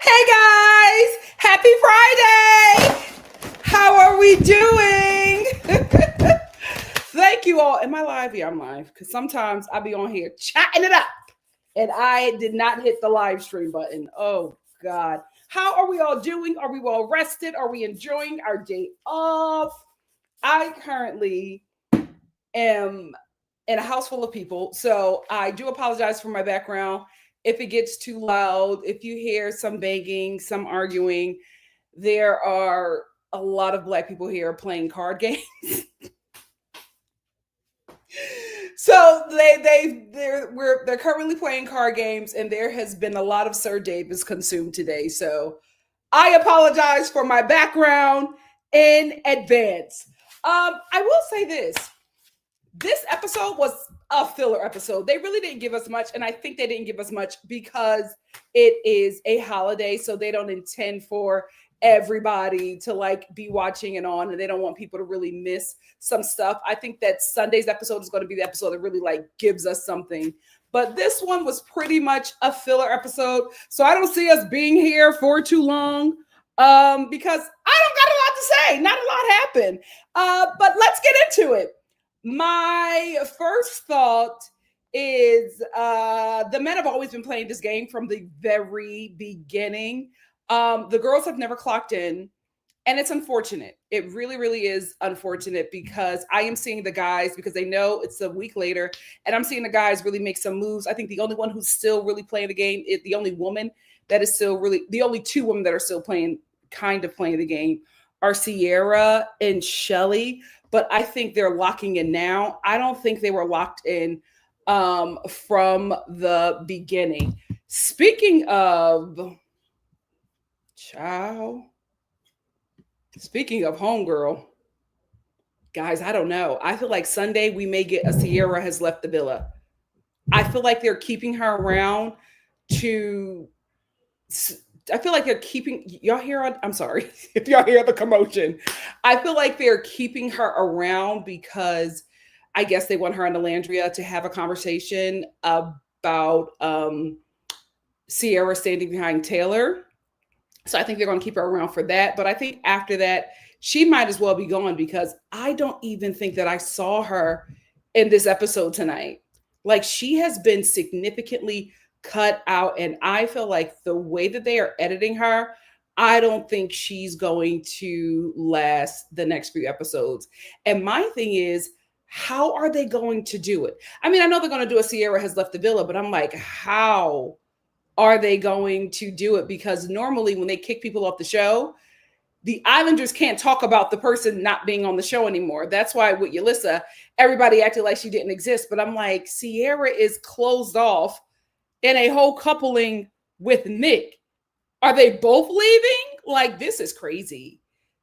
Hey guys, happy Friday. How are we doing? Thank you all. Am I live? Yeah, I'm live. Because sometimes I'll be on here chatting it up. And I did not hit the live stream button. Oh, God. How are we all doing? Are we well rested? Are we enjoying our day off? I currently am in a house full of people. So I do apologize for my background. If it gets too loud, if you hear some banging, some arguing, there are a lot of Black people here playing card games. So they're currently playing card games, and there has been a lot of Sir Davis consumed today. So I apologize for my background in advance. I will say this episode was a filler episode. They really didn't give us much, and I think they didn't give us much because it is a holiday, so they don't intend for everybody to like be watching it on, and they don't want people to really miss some stuff. I think that Sunday's episode is going to be the episode that really like gives us something. But this one was pretty much a filler episode, so I don't see us being here for too long because I don't got a lot to say. Not a lot happened. But let's get into it. My first thought is the men have always been playing this game from the very beginning. The girls have never clocked in, and it's unfortunate. It really, really is unfortunate because I am seeing the guys, because they know it's a week later, and I'm seeing the guys really make some moves. I think the only one who's still really playing the game is the only woman that is still really, the only two women that are still playing, kind of playing the game are Sierra and Shelly. But I think they're locking in now. I don't think they were locked in from the beginning. Speaking of homegirl, guys, I don't know. I feel like Sunday we may get a Sierra has left the villa. I feel like they're keeping her around to... I feel like they're keeping y'all hear. I'm sorry if y'all hear the commotion. I feel like they're keeping her around because I guess they want her and Alandria to have a conversation about Sierra standing behind Taylor. So I think they're going to keep her around for that. But I think after that, she might as well be gone because I don't even think that I saw her in this episode tonight. Like, she has been significantly cut out, and I feel like the way that they are editing her, I don't think she's going to last the next few episodes. And my thing is, how are they going to do it? I mean, I know they're going to do a Sierra has left the villa, but I'm like, how are they going to do it? Because normally when they kick people off the show, the Islanders can't talk about the person not being on the show anymore. That's why with Yulissa, everybody acted like she didn't exist. But I'm like, Sierra is closed off in a whole coupling with Nick. Are they both leaving? Like, this is crazy.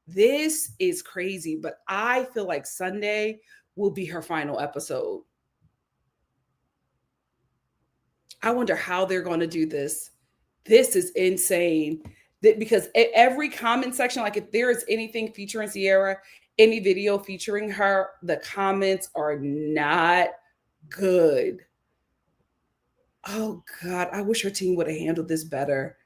This is crazy. But I feel like Sunday will be her final episode. I wonder how they're going to do this. This is insane. Because every comment section, like if there is anything featuring Sierra, any video featuring her, the comments are not good. Oh God, I wish her team would have handled this better.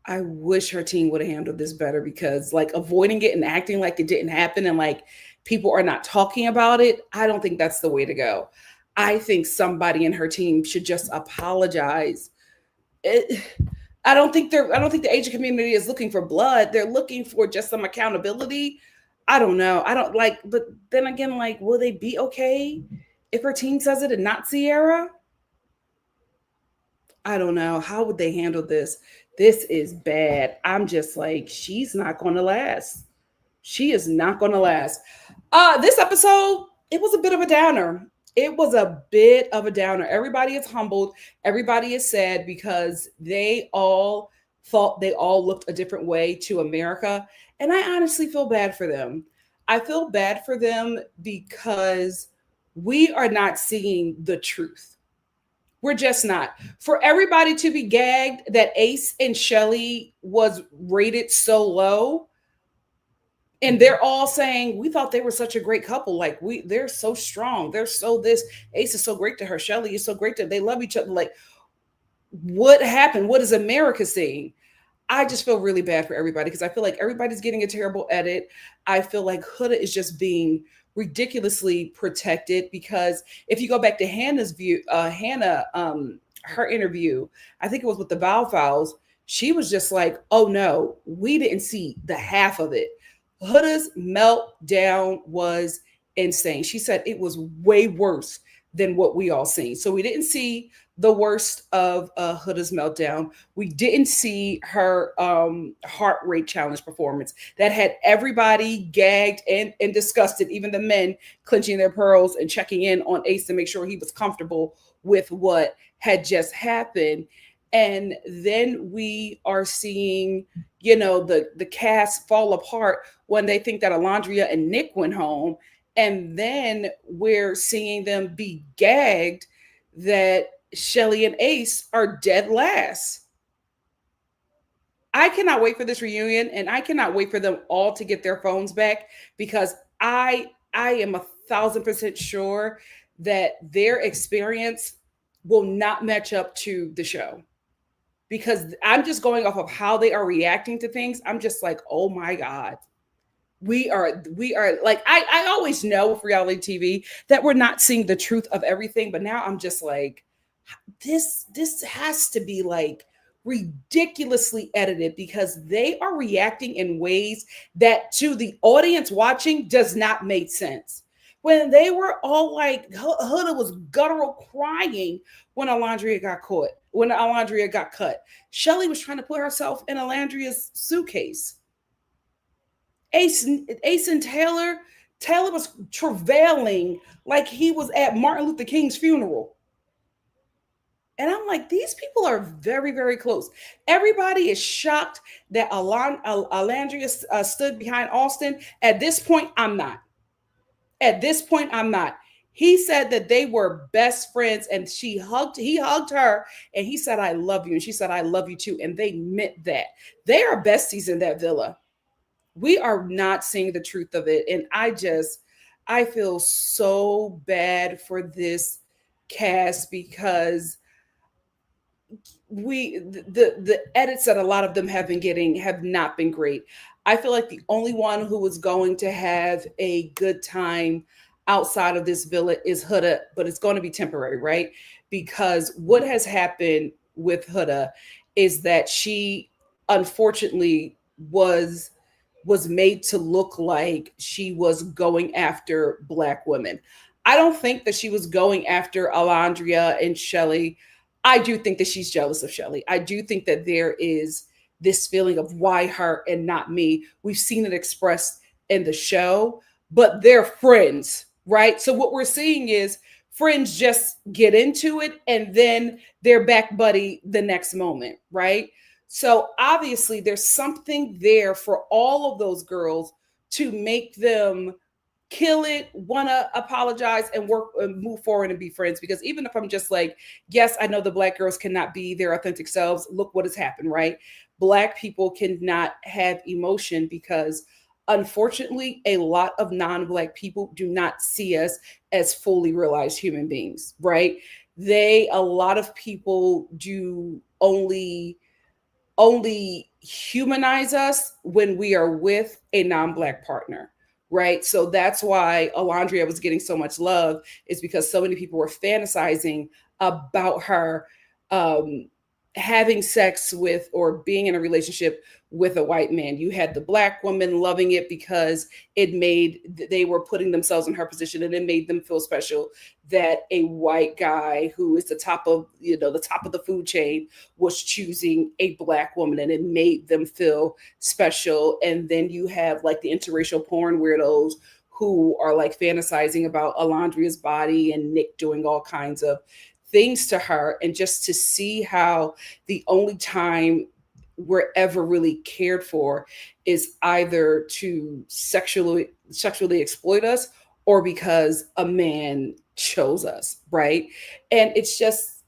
I wish her team would have handled this better because like avoiding it and acting like it didn't happen and like people are not talking about it, I don't think that's the way to go. I think somebody in her team should just apologize. I don't think the Asian community is looking for blood. They're looking for just some accountability. I don't know. I don't like, but then again, like, will they be okay if her team says it and not Sierra? I don't know. How would they handle this? This is bad. I'm just like, she's not going to last. She is not going to last. This episode, it was a bit of a downer. It was a bit of a downer. Everybody is humbled. Everybody is sad because they all thought they all looked a different way to America. And I honestly feel bad for them. I feel bad for them because we are not seeing the truth. We're just not. For everybody to be gagged that Ace and Shelly was rated so low, and they're all saying, we thought they were such a great couple. Like, they're so strong. They're so this. Ace is so great to her. Shelly is so great to, they love each other. Like, what happened? What is America seeing? I just feel really bad for everybody because I feel like everybody's getting a terrible edit. I feel like Huda is just being ridiculously protected because if you go back to Hannah's view, Hannah, her interview, I think it was with the Bow Fowls, she was just like, oh no, we didn't see the half of it. Huda's meltdown was insane. She said it was way worse than what we all seen. So we didn't see the worst of Huda's meltdown. We didn't see her heart rate challenge performance that had everybody gagged and disgusted, even the men clenching their pearls and checking in on Ace to make sure he was comfortable with what had just happened. And then we are seeing, the cast fall apart when they think that Alondria and Nick went home. And then we're seeing them be gagged that Shelly and Ace are dead last. I cannot wait for this reunion and I cannot wait for them all to get their phones back because I am 1,000% sure that their experience will not match up to the show. Because I'm just going off of how they are reacting to things. I'm just like, oh my God. We are like I always know with reality TV that we're not seeing the truth of everything, but now I'm just like, this has to be like ridiculously edited because they are reacting in ways that to the audience watching does not make sense. When they were all like, Huda was guttural crying when Alondria got caught, when Alondria got cut. Shelly was trying to put herself in Alondria's suitcase. Ace, Ace and Taylor was travailing like he was at Martin Luther King's funeral. And I'm like, these people are very, very close. Everybody is shocked that Alandria stood behind Austin. At this point, I'm not. At this point, I'm not. He said that they were best friends and he hugged her and he said, I love you. And she said, I love you too. And they meant that. They are besties in that villa. We are not seeing the truth of it. And I feel so bad for this cast because the edits that a lot of them have been getting have not been great. I feel like the only one who was going to have a good time outside of this villa is Huda, but it's going to be temporary, right? Because what has happened with Huda is that she unfortunately was was made to look like she was going after black women. I don't think that she was going after Alondria and Shelly. I do think that she's jealous of Shelly. I do think that there is this feeling of why her and not me. We've seen it expressed in the show, but they're friends, right? So what we're seeing is friends just get into it and then they're back buddy the next moment, right? So obviously there's something there for all of those girls to make them kill it, want to apologize and work and move forward and be friends. Because even if I'm just like, yes, I know the black girls cannot be their authentic selves. Look what has happened, right? Black people cannot have emotion because unfortunately, a lot of non-black people do not see us as fully realized human beings, right? A lot of people do only humanize us when we are with a non-black partner, right? So that's why Alondria was getting so much love, is because so many people were fantasizing about her um, having sex with or being in a relationship with a white man. You had the black woman loving it because they were putting themselves in her position and it made them feel special that a white guy who is the top of the food chain was choosing a black woman, and it made them feel special. And then you have like the interracial porn weirdos who are like fantasizing about Alondria's body and Nick doing all kinds of things to her. And just to see how the only time we're ever really cared for is either to sexually exploit us or because a man chose us, right? And it's just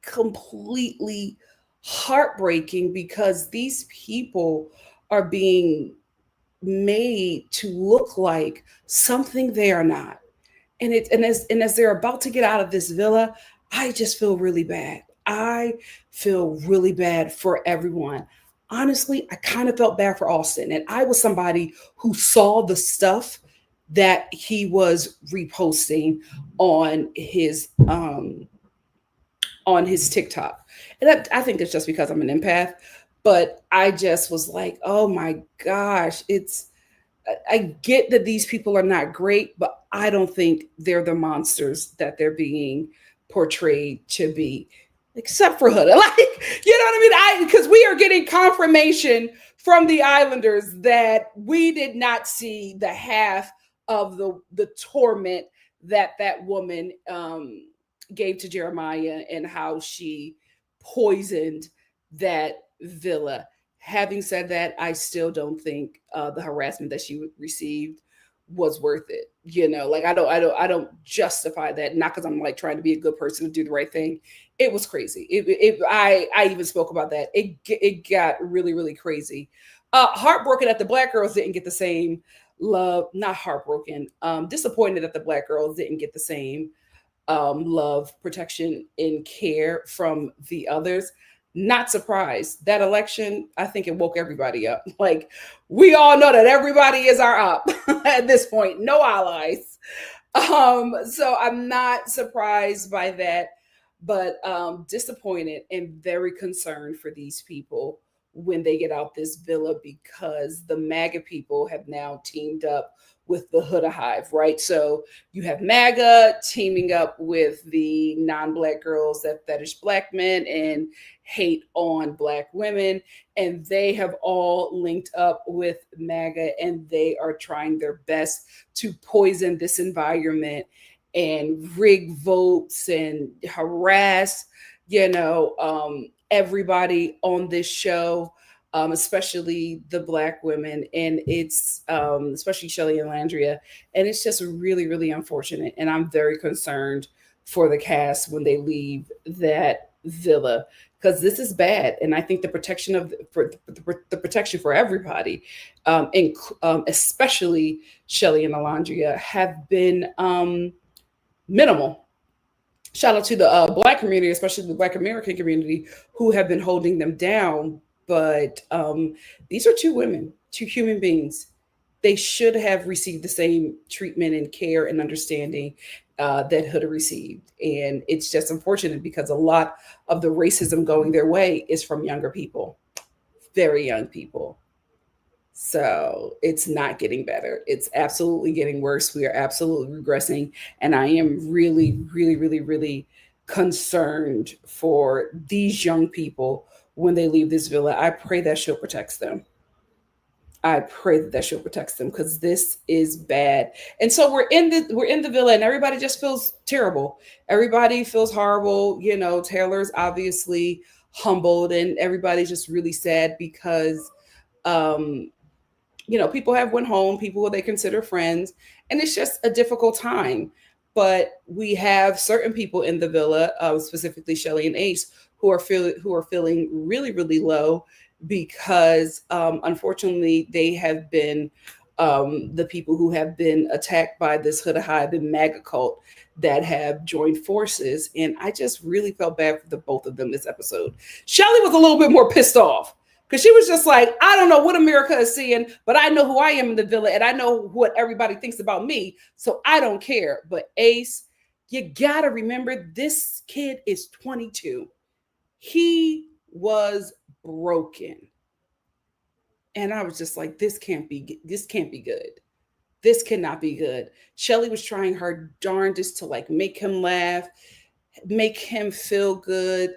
completely heartbreaking because these people are being made to look like something they are not. And as they're about to get out of this villa, I just feel really bad. I feel really bad for everyone. Honestly, I kind of felt bad for Austin. And I was somebody who saw the stuff that he was reposting on his TikTok. And I think it's just because I'm an empath, but I just was like, oh my gosh, I get that these people are not great, but I don't think they're the monsters that they're being portrayed to be, except for Huda. Like, you know what I mean? Because we are getting confirmation from the Islanders that we did not see the half of the torment that that woman gave to Jeremiah and how she poisoned that villa. Having said that, I still don't think the harassment that she received was worth it. You know, like I don't justify that. Not because I'm like trying to be a good person to do the right thing. It was crazy. I even spoke about that. It got really crazy. Heartbroken that the black girls didn't get the same love. Not heartbroken. Disappointed that the black girls didn't get the same love, protection, and care from the others. Not surprised. That election, I think it woke everybody up. Like, we all know that everybody is our up at this point, no allies. So I'm not surprised by that, but disappointed and very concerned for these people when they get out this villa because the MAGA people have now teamed up with the Huda Hive, right? So you have MAGA teaming up with the non-black girls that fetish black men and hate on black women, and they have all linked up with MAGA, and they are trying their best to poison this environment and rig votes and harass, everybody on this show, especially the black women, and it's especially Shelly and Landria, and it's just really unfortunate, and I'm very concerned for the cast when they leave that villa because this is bad, and I think the protection for the protection for everybody, and especially Shelly and Alandria, have been minimal. Shout out to the black community, especially the black American community, who have been holding them down. But these are two women, two human beings. They should have received the same treatment and care and understanding that Huda received. And it's just unfortunate because a lot of the racism going their way is from younger people, very young people. So it's not getting better. It's absolutely getting worse. We are absolutely regressing. And I am really concerned for these young people when they leave this villa. I pray that she'll protect them. I pray that she'll protect them because this is bad. And so we're in the villa and everybody just feels terrible. Everybody feels horrible. You know, Taylor's obviously humbled and everybody's just really sad because um people have went home, people who they consider friends, and it's just a difficult time. But we have certain people in the villa, specifically Shelly and Ace, who are feeling really low because unfortunately they have been the people who have been attacked by this Huda Hive and MAGA cult that have joined forces. And I just really felt bad for the both of them this episode. Shelly was a little bit more pissed off because she was just like, I don't know what America is seeing, but I know who I am in the villa and I know what everybody thinks about me. So I don't care. But Ace, you got to remember this kid is 22. He was broken. And I was just like, this can't be good. This cannot be good. Shelly was trying her darndest to like make him laugh, make him feel good,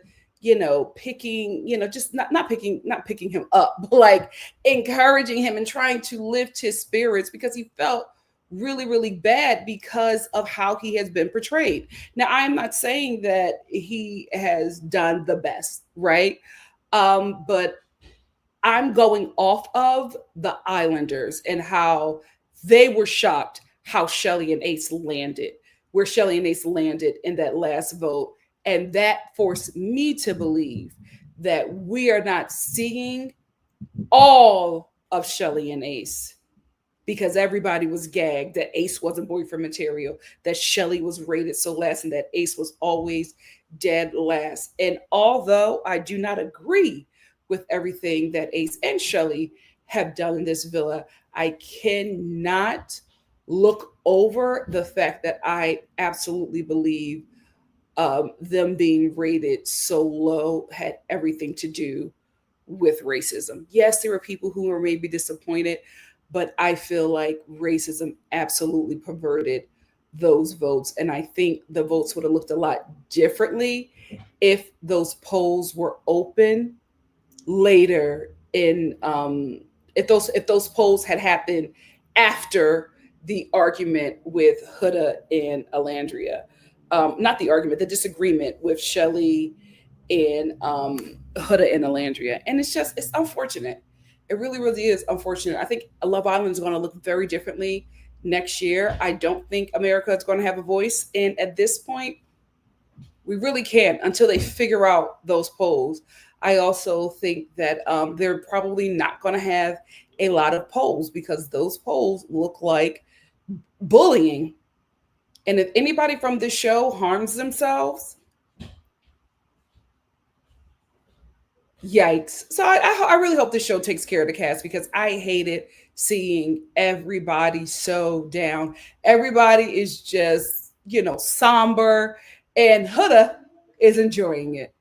picking, just not picking him up, but like encouraging him and trying to lift his spirits because he felt really bad because of how he has been portrayed. Now, I'm not saying that he has done the best, right? But I'm going off of the Islanders and how they were shocked how Shelly and Ace landed, where Shelly and Ace landed in that last vote. And that forced me to believe that we are not seeing all of Shelly and Ace because everybody was gagged that Ace wasn't boyfriend material, that Shelly was rated so last, and that Ace was always dead last. And although I do not agree with everything that Ace and Shelly have done in this villa, I cannot look over the fact that I absolutely believe them being rated so low had everything to do with racism. Yes, there were people who were maybe disappointed, but I feel like racism absolutely perverted those votes. And I think the votes would have looked a lot differently if those polls were open later in if those polls had happened after the argument with Huda and Alandria. Not the argument, the disagreement with Shelly and Huda and Alandria. And it's unfortunate. It really, really is unfortunate. I think Love Island is going to look very differently next year. I don't think America is going to have a voice. And at this point, we really can't until they figure out those polls. I also think that they're probably not going to have a lot of polls because those polls look like bullying. And if anybody from this show harms themselves, yikes. So I really hope this show takes care of the cast because I hated seeing everybody so down. Everybody is just, somber, and Huda is enjoying it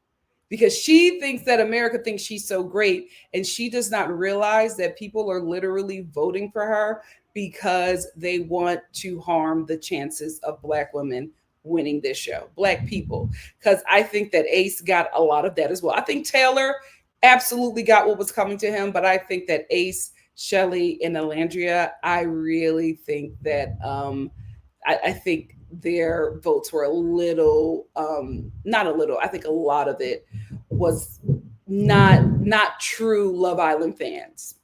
because she thinks that America thinks she's so great, and she does not realize that people are literally voting for her because they want to harm the chances of Black women winning this show, Black people. Because I think that Ace got a lot of that as well. I think Taylor absolutely got what was coming to him, but I think that Ace, Shelly, and Alandria, I really think that I think their votes were a little, not a little, I think a lot of it was not true Love Island fans.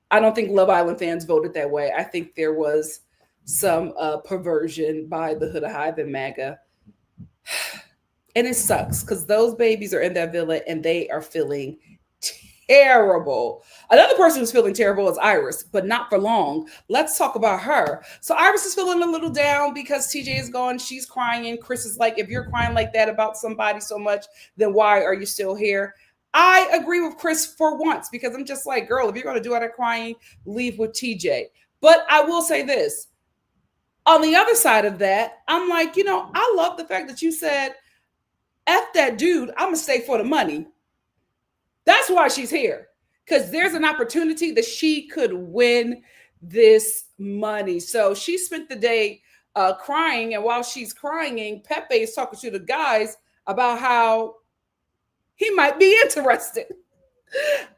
I don't think Love Island fans voted that way. I think there was some perversion by the Huda Hive and MAGA. And it sucks because those babies are in that villa and they are feeling terrible. Another person who's feeling terrible is Iris, but not for long. Let's talk about her. So Iris is feeling a little down because TJ is gone. She's crying. Chris is like, if you're crying like that about somebody so much, then why are you still here? I agree with Chris for once because I'm just like, girl, if you're going to do all that crying, leave with TJ. But I will say this. On the other side of that, I'm like, I love the fact that you said, F that dude, I'm going to stay for the money. That's why she's here. Because there's an opportunity that she could win this money. So she spent the day crying. And while she's crying, Pepe is talking to the guys about how he might be interested.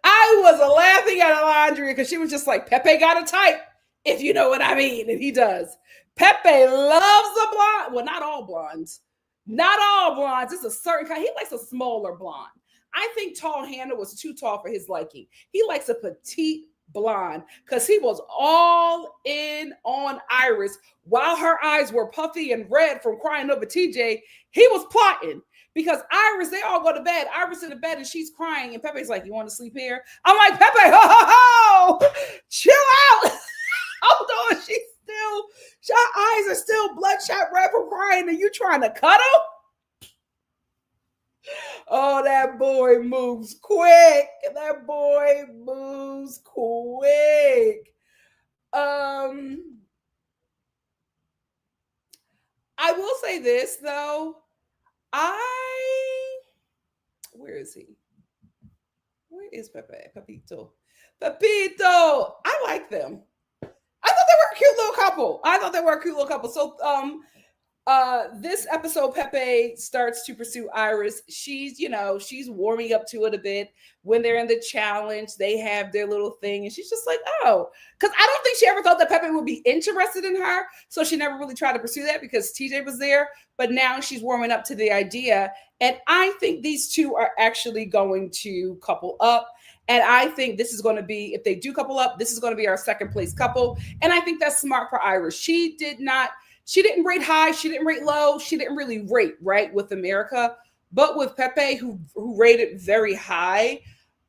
I was laughing at Alondria because she was just like, Pepe got a type, if you know what I mean. And he does. Pepe loves the blonde. Well, not all blondes. Not all blondes. It's a certain kind. He likes a smaller blonde. I think tall Hannah was too tall for his liking. He likes a petite blonde because he was all in on Iris while her eyes were puffy and red from crying over TJ. He was plotting because Iris, they all go to bed. Iris in the bed and she's crying, and Pepe's like, "You want to sleep here?" I'm like, Pepe, ho, ho, ho, chill out. Hold on, her eyes are still bloodshot red from crying, and you trying to cuddle? Oh, that boy moves quick. That boy moves quick. I will say this though. Where is he? Where is Pepe? Pepito. Pepito. I like them. I thought they were a cute little couple. So this episode, Pepe starts to pursue Iris. She's warming up to it a bit. When they're in the challenge, they have their little thing, and she's just like, oh, because I don't think she ever thought that Pepe would be interested in her, so she never really tried to pursue that because TJ was there. But now she's warming up to the idea, and I think these two are actually going to couple up. And I think this is going to be, if they do couple up, this is going to be our second place couple. And I think that's smart for Iris. She didn't rate high. She didn't rate low. She didn't really rate right with America. But with Pepe, who rated very high,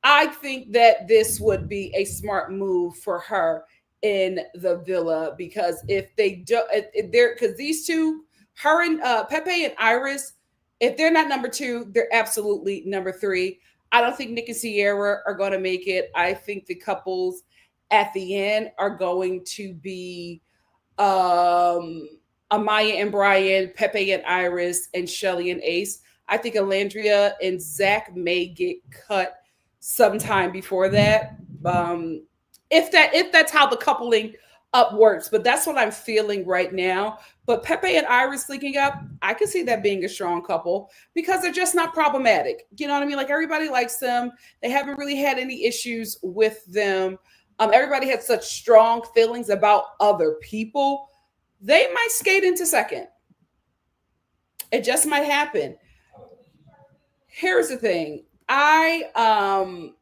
I think that this would be a smart move for her in the villa, because if they do, if they're, because these two, her and Pepe and Iris, if they're not number two, they're absolutely number three. I don't think Nick and Sierra are going to make it. I think the couples at the end are going to be um, Amaya and Bryan, Pepe and Iris, and Shelly and Ace. I think Alandria and Zach may get cut sometime before that. Um, if that's how the coupling up works, but that's what I'm feeling right now. But Pepe and Iris linking up, I can see that being a strong couple because they're just not problematic. You know what I mean? Like everybody likes them. They haven't really had any issues with them. Everybody had such strong feelings about other people. They might skate into second. It just might happen. Here's the thing. I'm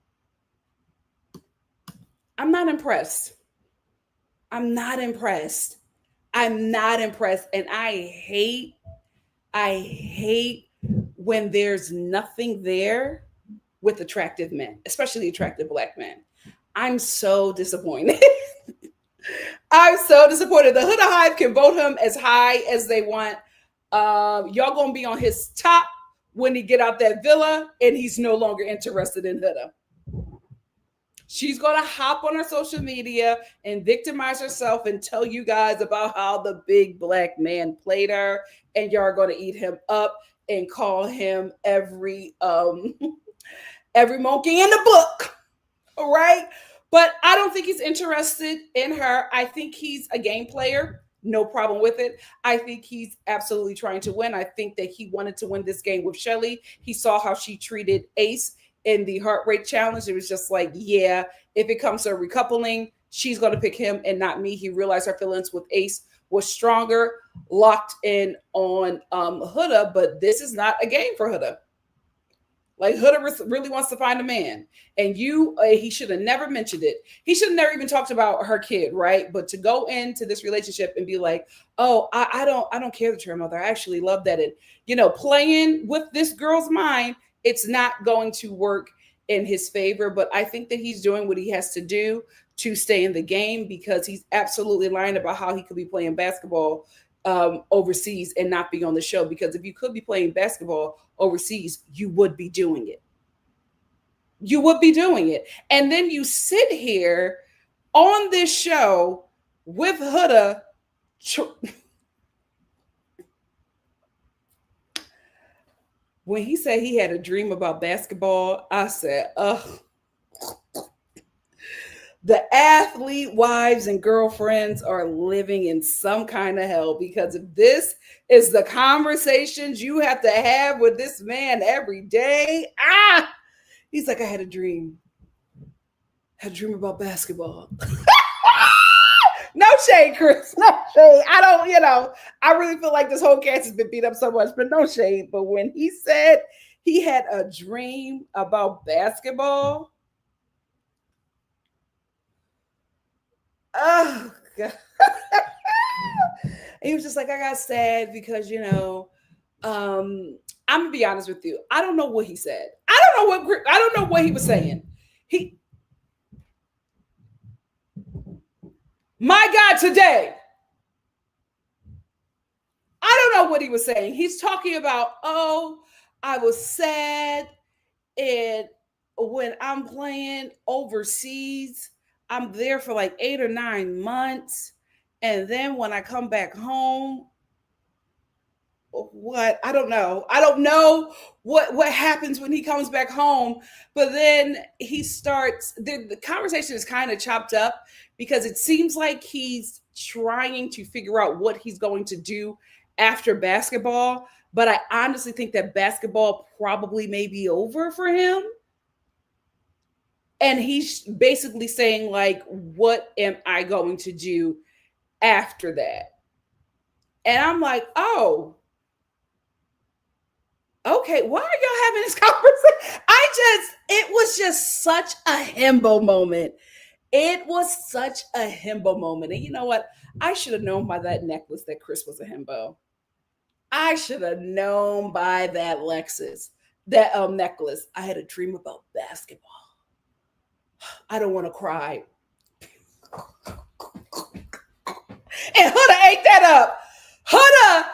not impressed. I'm not impressed. I'm not impressed. And I hate when there's nothing there with attractive men, especially attractive black men. I'm so disappointed. I'm so disappointed. The Huda Hive can vote him as high as they want. Y'all gonna be on his top when he get out that villa, and he's no longer interested in Huda. She's gonna hop on her social media and victimize herself and tell you guys about how the big black man played her, and y'all are gonna eat him up and call him every monkey in the book. All right. But I don't think he's interested in her. I think he's a game player. No problem with it. I think he's absolutely trying to win. I think that he wanted to win this game with Shelly. He saw how she treated Ace in the heart rate challenge. It was just like, yeah, if it comes to a recoupling, she's going to pick him and not me. He realized her feelings with Ace was stronger, locked in on Huda, but this is not a game for Huda. Like Huda really wants to find a man, and he should have never mentioned it. He should have never even talked about her kid, right? But to go into this relationship and be like, "Oh, I don't care that you're a mother. I actually love that," and playing with this girl's mind, it's not going to work in his favor. But I think that he's doing what he has to do to stay in the game, because he's absolutely lying about how he could be playing basketball overseas and not be on the show. Because if you could be playing basketball overseas, you would be doing it. You would be doing it. And then you sit here on this show with Huda. When he said he had a dream about basketball, I said, ugh. The athlete wives and girlfriends are living in some kind of hell, because if this is the conversations you have to have with this man every day, he's like, I had a dream. I had a dream about basketball. No shade, Chris. No shade. I don't, I really feel like this whole cast has been beat up so much, but no shade. But when he said he had a dream about basketball, oh God. He was just like, I got sad because I'm gonna be honest with you. I don't know what he said. I don't know what he was saying. My God, today, I don't know what he was saying. He's talking about, oh, I was sad, and when I'm playing overseas, I'm there for like 8 or 9 months. And then when I come back home, what? I don't know. I don't know what happens when he comes back home. But then he starts, the conversation is kind of chopped up, because it seems like he's trying to figure out what he's going to do after basketball. But I honestly think that basketball probably may be over for him. And he's basically saying, like, what am I going to do after that? And I'm like, oh, okay, why are y'all having this conversation? It was just such a himbo moment. It was such a himbo moment. And you know what? I should have known by that necklace that Chris was a himbo. I should have known by that necklace. I had a dream about basketball. I don't want to cry. And Huda ate that up. Huda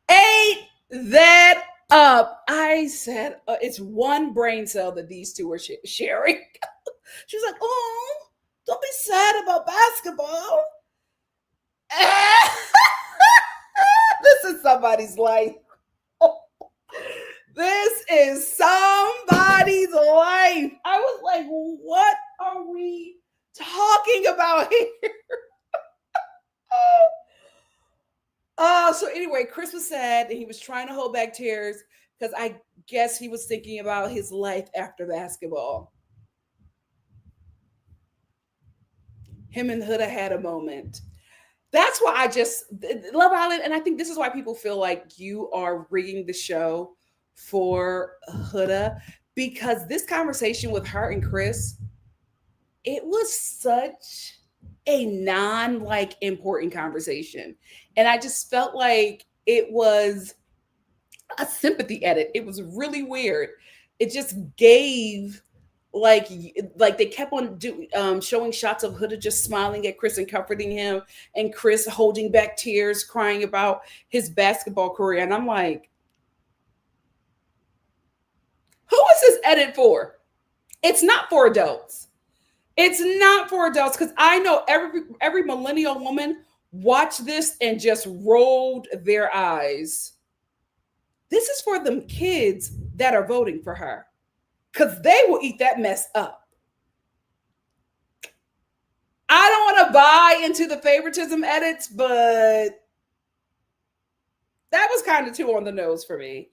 ate that up. I said, it's one brain cell that these two are sharing. She's like, oh, don't be sad about basketball. This is somebody's life. This is somebody's life. I was like, what are we talking about here? So anyway, Chris was sad and he was trying to hold back tears because I guess he was thinking about his life after basketball. Him and Huda had a moment. That's why I just Love Island, and I think this is why people feel like you are rigging the show for Huda, because this conversation with her and Chris, it was such a non important conversation, and I just felt like it was a sympathy edit. It was really weird. It just gave like they kept on showing shots of Huda just smiling at Chris and comforting him, and Chris holding back tears, crying about his basketball career. And I'm like, who is this edit for? It's not for adults. It's not for adults, because I know every millennial woman watched this and just rolled their eyes. This is for them kids that are voting for her, because they will eat that mess up. I don't want to buy into the favoritism edits, but that was kind of too on the nose for me.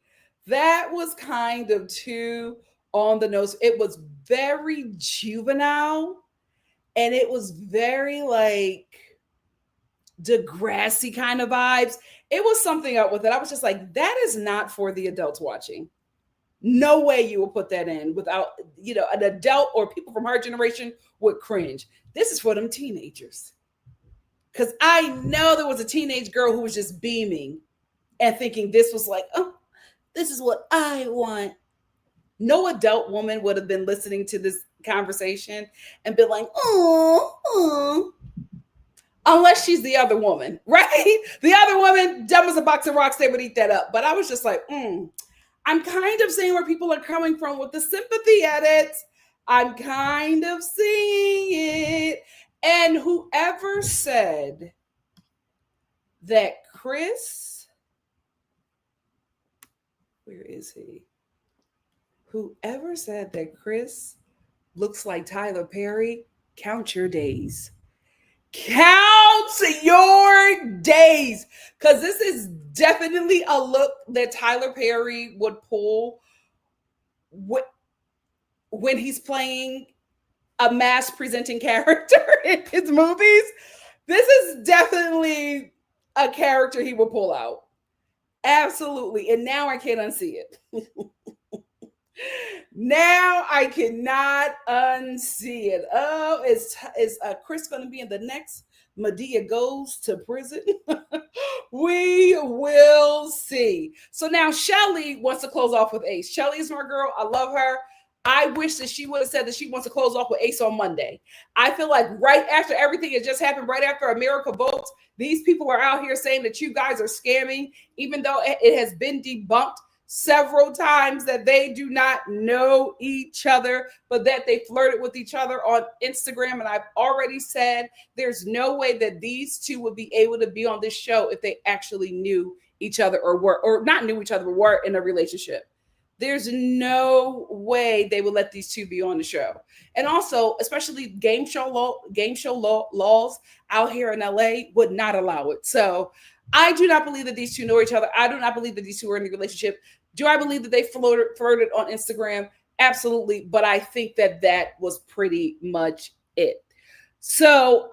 That was kind of too on the nose. It was very juvenile, and it was very like Degrassi kind of vibes. It was something up with it. I was just like, that is not for the adults watching. No way you will put that in without, an adult or people from our generation would cringe. This is for them teenagers. Because I know there was a teenage girl who was just beaming and thinking this was like, oh, this is what I want. No adult woman would have been listening to this conversation and been like, oh. Unless she's the other woman, right? The other woman, dumb as a box of rocks, they would eat that up. But I was just like, I'm kind of seeing where people are coming from with the sympathy edits. I'm kind of seeing it. And whoever said that Chris, where is he? Whoever said that Chris looks like Tyler Perry, count your days. Count your days, because this is definitely a look that Tyler Perry would pull when he's playing a mass presenting character in his movies. This is definitely a character he will pull out. Absolutely. And now I can't unsee it. Now I cannot unsee it. Oh, is Chris going to be in the next Madea Goes to Prison? We will see. So now Shelly wants to close off with Ace. Shelly is my girl. I love her. I wish that she would have said that she wants to close off with Ace on Monday. I feel like right after everything that just happened, right after America votes, these people are out here saying that you guys are scamming, even though it has been debunked several times that they do not know each other, but that they flirted with each other on Instagram. And I've already said there's no way that these two would be able to be on this show if they actually knew each other or not knew each other, but were in a relationship. There's no way they would let these two be on the show. And also, especially game show laws out here in LA would not allow it. So I do not believe that these two know each other. I do not believe that these two are in a relationship. Do I believe that they flirted on Instagram? Absolutely. But I think that was pretty much it. So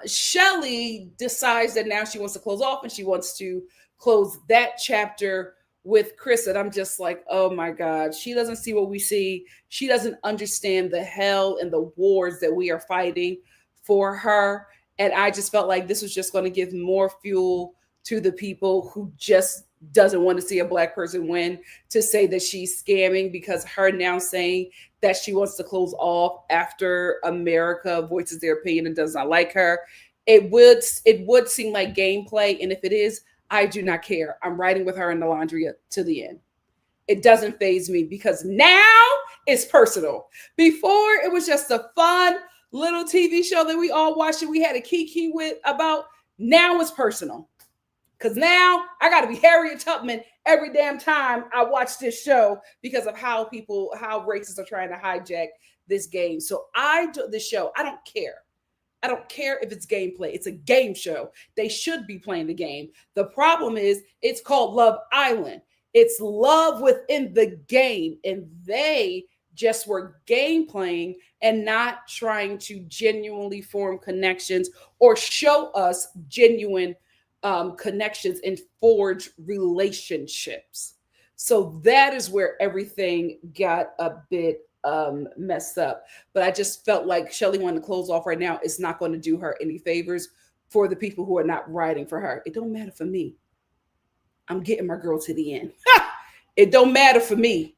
Shelly decides that now she wants to close off and she wants to close that chapter with Chris. And I'm just like, oh my God, she doesn't see what we see. She doesn't understand the hell and the wars that we are fighting for her. And I just felt like this was just going to give more fuel to the people who just doesn't want to see a Black person win, to say that she's scamming, because her now saying that she wants to close off after America voices their opinion and does not like her it would seem like gameplay, and if it is, I do not care. I'm riding with her in the laundry to the end. It doesn't phase me because now it's personal. Before it was just a fun little TV show that we all watched and we had a kiki with about. Now it's personal. Cause now I gotta be Harriet Tubman every damn time I watch this show because of how racists are trying to hijack this game. So I do this show. I don't care. I don't care if it's gameplay. It's a game show. They should be playing the game. The problem is it's called Love Island. It's love within the game. And they just were game playing and not trying to genuinely form connections or show us genuine connections and forge relationships. So that is where everything got a bit messed up. But I just felt like Shelly wanted to close off right now. It's not going to do her any favors for the people who are not riding for her. It don't matter for me. I'm getting my girl to the end. It don't matter for me.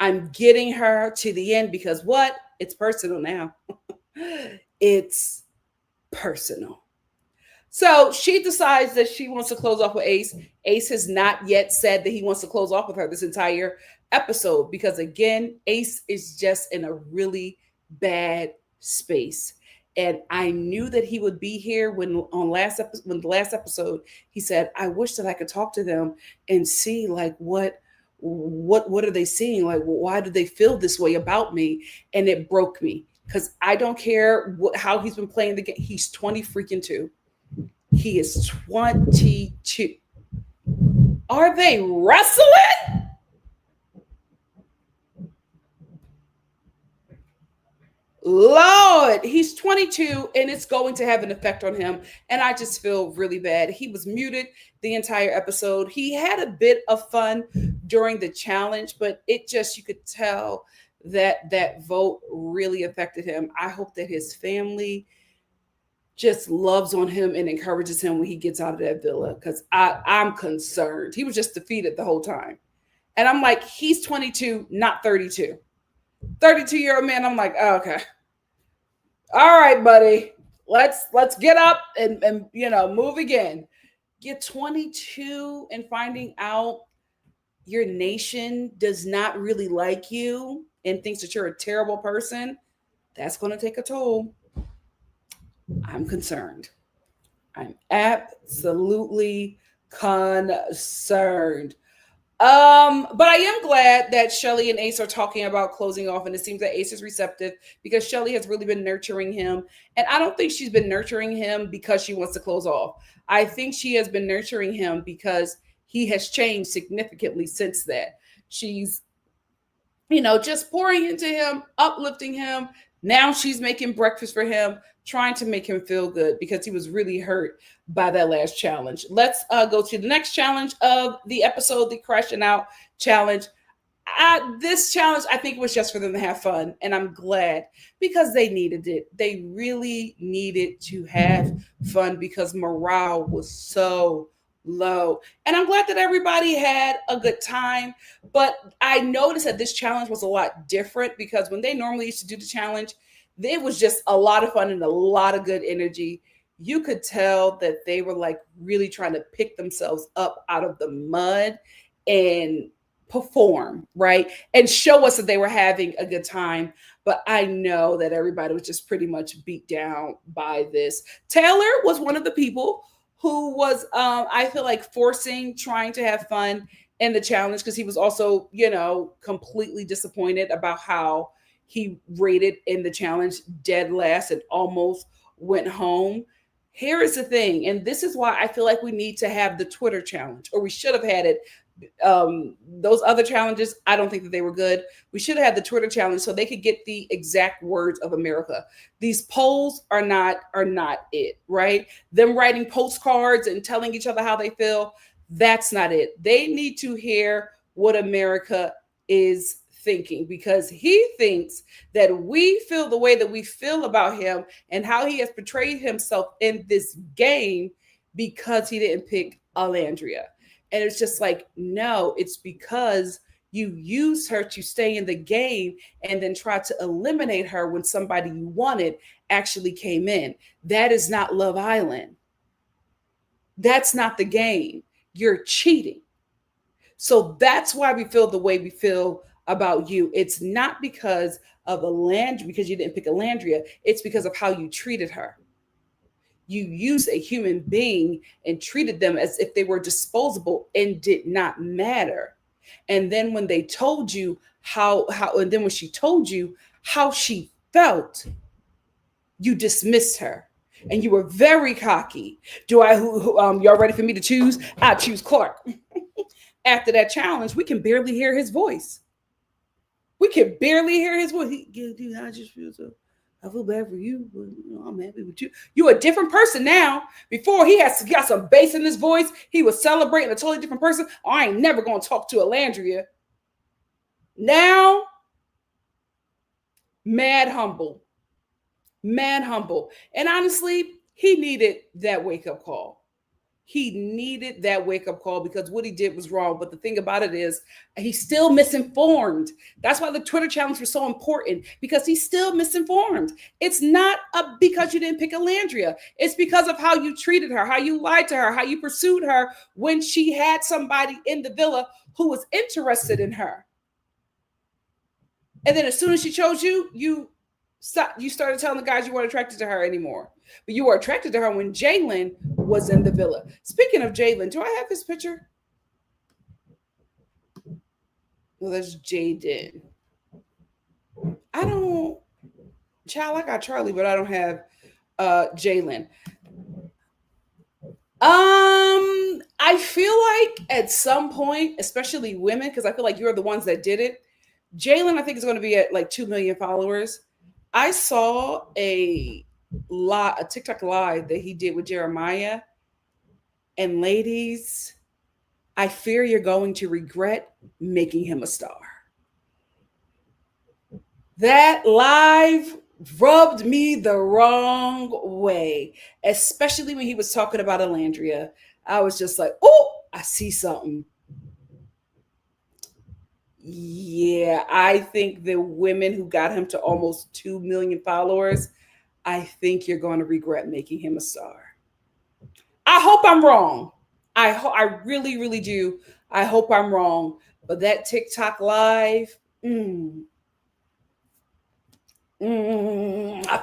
I'm getting her to the end because what? It's personal now. It's personal. So she decides that she wants to close off with Ace. Ace has not yet said that he wants to close off with her this entire episode because, again, Ace is just in a really bad space. And I knew that he would be here when the last episode he said, "I wish that I could talk to them and see like what are they seeing? Like why do they feel this way about me?" And it broke me because I don't care how he's been playing the game. He's 20 freaking 2. He is 22. Are they wrestling? Lord, he's 22 and it's going to have an effect on him. And I just feel really bad. He was muted the entire episode. He had a bit of fun during the challenge, but it just, you could tell that that vote really affected him. I hope that his family just loves on him and encourages him when he gets out of that villa because I'm concerned. He was just defeated the whole time. And I'm like, he's 22, not 32. 32-year-old man, I'm like, oh, okay. All right, buddy. Let's get up and move again. Get 22 and finding out your nation does not really like you and thinks that you're a terrible person. That's going to take a toll. I'm concerned. I'm absolutely concerned. But I am glad that Shelly and Ace are talking about closing off, and it seems that Ace is receptive because Shelly has really been nurturing him. And I don't think she's been nurturing him because she wants to close off. I think she has been nurturing him because he has changed significantly since that. She's, just pouring into him, uplifting him. Now she's making breakfast for him, trying to make him feel good because he was really hurt by that last challenge. Let's go to the next challenge of the episode, the Crashing Out Challenge. This challenge, I think, was just for them to have fun, and I'm glad because they needed it. They really needed to have fun because morale was so low. And I'm glad that everybody had a good time. But I noticed that this challenge was a lot different because when they normally used to do the challenge, it was just a lot of fun and a lot of good energy. You could tell that they were like really trying to pick themselves up out of the mud and perform, right? And show us that they were having a good time. But I know that everybody was just pretty much beat down by this. Taylor was one of the people who was, I feel like, trying to have fun in the challenge because he was also, completely disappointed about how he rated in the challenge, dead last, and almost went home. Here is the thing, and this is why I feel like we need to have the Twitter challenge, or we should have had it. Those other challenges, I don't think that they were good. We should have had the Twitter challenge so they could get the exact words of America. These polls are not it, right? Them writing postcards and telling each other how they feel, that's not it. They need to hear what America is thinking because he thinks that we feel the way that we feel about him and how he has portrayed himself in this game because he didn't pick Alandria. And it's just like, no, it's because You used her to stay in the game and then tried to eliminate her when somebody you wanted actually came in. That is not Love Island. That's not the game. You're cheating. So that's why we feel the way we feel about you. It's not because of because you didn't pick Alandria. It's because of how you treated her. You used a human being and treated them as if they were disposable and did not matter. And then when they told you and then when she told you how she felt, you dismissed her. And you were very cocky. Y'all ready for me to choose? I choose Clark. After that challenge, we can barely hear his voice. We can barely hear his voice. Dude, I just feel so. I feel bad for you, but I'm happy with you. You're a different person now. Before he got some bass in his voice, he was celebrating a totally different person. Oh, I ain't never gonna talk to Alandria. Now, mad humble. And honestly, he needed that wake-up call. He needed that wake-up call because what he did was wrong. But the thing about it is he's still misinformed. That's why the Twitter challenge was so important, because he's still misinformed. It's not because you didn't pick Alandria. It's because of how you treated her, how you lied to her, how you pursued her when she had somebody in the villa who was interested in her. And then as soon as she chose you, you started telling the guys you weren't attracted to her anymore. But you were attracted to her when Jalen was in the villa. Speaking of Jalen, do I have his picture? Well, that's Jaden. I got Charlie, but I don't have Jalen. I feel like at some point, especially women, because I feel like you're the ones that did it. Jalen, I think, is going to be at like 2 million followers. I saw a TikTok live that he did with Jeremiah. And ladies, I fear you're going to regret making him a star. That live rubbed me the wrong way, especially when he was talking about Alandria. I was just like, oh, I see something. Yeah, I think the women who got him to almost 2 million followers, I think you're going to regret making him a star. I hope I'm wrong. I really, really do. I hope I'm wrong. But that TikTok live, I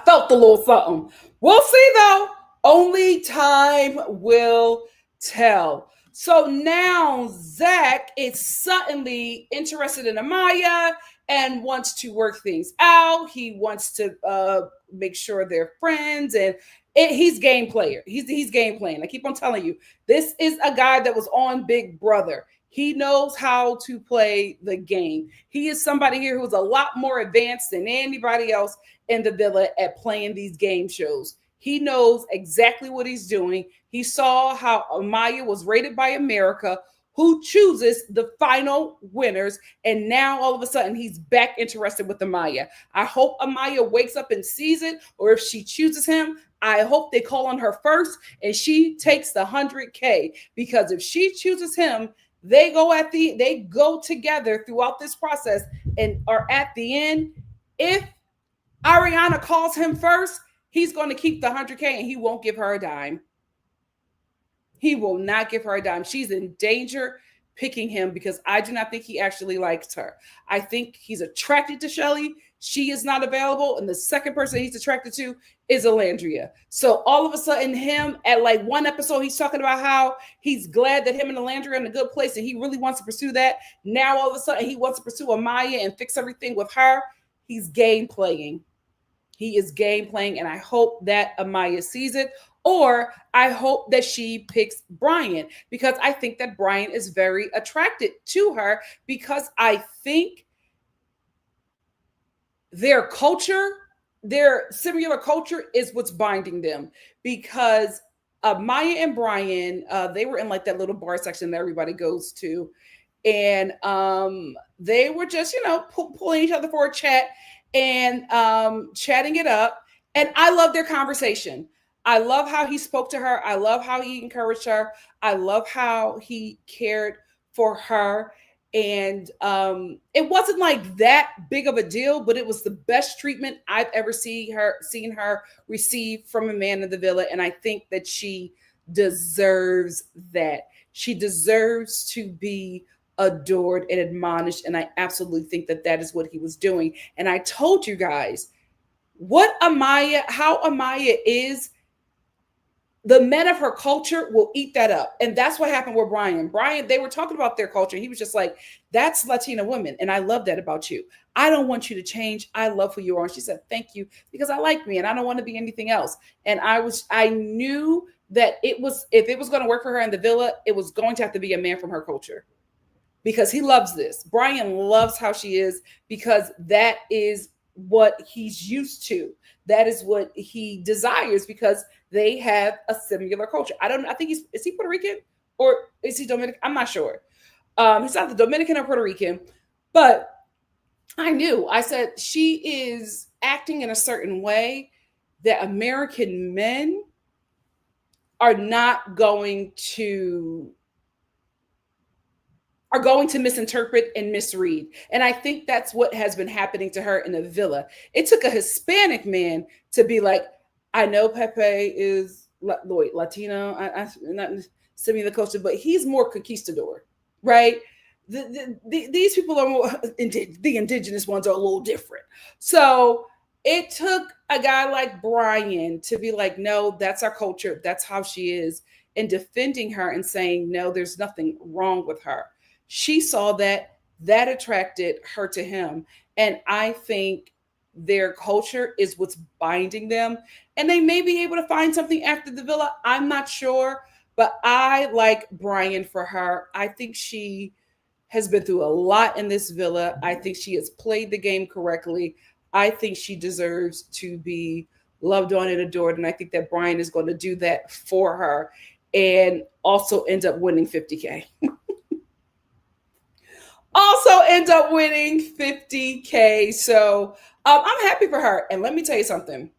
felt a little something. We'll see though. Only time will tell. So now Zach is suddenly interested in Amaya and wants to work things out. He wants to make sure they're friends, and he's game player. He's game playing. I keep on telling you, this is a guy that was on Big Brother. He knows how to play the game. He is somebody here who's a lot more advanced than anybody else in the villa at playing these game shows. He knows exactly what he's doing. He saw how Amaya was rated by America, who chooses the final winners. And now all of a sudden he's back interested with Amaya. I hope Amaya wakes up and sees it, or if she chooses him, I hope they call on her first and she takes the 100K, because if she chooses him, they go together throughout this process and are at the end. If Ariana calls him first, he's going to keep the 100K and he won't give her a dime. He will not give her a dime. She's in danger picking him because I do not think he actually likes her. I think he's attracted to Shelly. She is not available. And the second person he's attracted to is Alandria. So all of a sudden him at like one episode, he's talking about how he's glad that him and Alandria are in a good place and he really wants to pursue that. Now all of a sudden he wants to pursue Amaya and fix everything with her. He's game playing. He is game playing, and I hope that Amaya sees it, or I hope that she picks Bryan, because I think that Bryan is very attracted to her, because I think their culture, their similar culture is what's binding them, because Amaya and Bryan, they were in like that little bar section that everybody goes to, and they were just, pulling each other for a chat and chatting it up. And I love their conversation. I love how he spoke to her. I love how he encouraged her. I love how he cared for her. And it wasn't like that big of a deal, but it was the best treatment I've ever seen her receive from a man in the villa. And I think that she deserves that. She deserves to be adored and admonished, and I absolutely think that that is what he was doing. And I told you guys how Amaya is, the men of her culture will eat that up. And that's what happened with Bryan. Bryan, they were talking about their culture. He was just like, that's Latina women. And I love that about you. I don't want you to change. I love who you are. And she said, thank you, because I like me and I don't want to be anything else. And I knew that if it was going to work for her in the villa, it was going to have to be a man from her culture, because he loves this. Bryan loves how she is, because that is what he's used to. That is what he desires, because they have a similar culture. I think is he Puerto Rican or is he Dominican? I'm not sure. He's either Dominican or Puerto Rican, but I said, she is acting in a certain way that American men are not going to misinterpret and misread. And I think that's what has been happening to her in the villa. It took a Hispanic man to be like, I know Pepe is Latino, not semi the culture, but he's more conquistador, right? These people are more, the indigenous ones are a little different. So it took a guy like Bryan to be like, no, that's our culture. That's how she is. And defending her and saying, no, there's nothing wrong with her. She saw that attracted her to him. And I think their culture is what's binding them. And they may be able to find something after the villa. I'm not sure. But I like Bryan for her. I think she has been through a lot in this villa. I think she has played the game correctly. I think she deserves to be loved on and adored. And I think that Bryan is going to do that for her and also end up winning 50K. Also end up winning 50K. So I'm happy for her. And let me tell you something.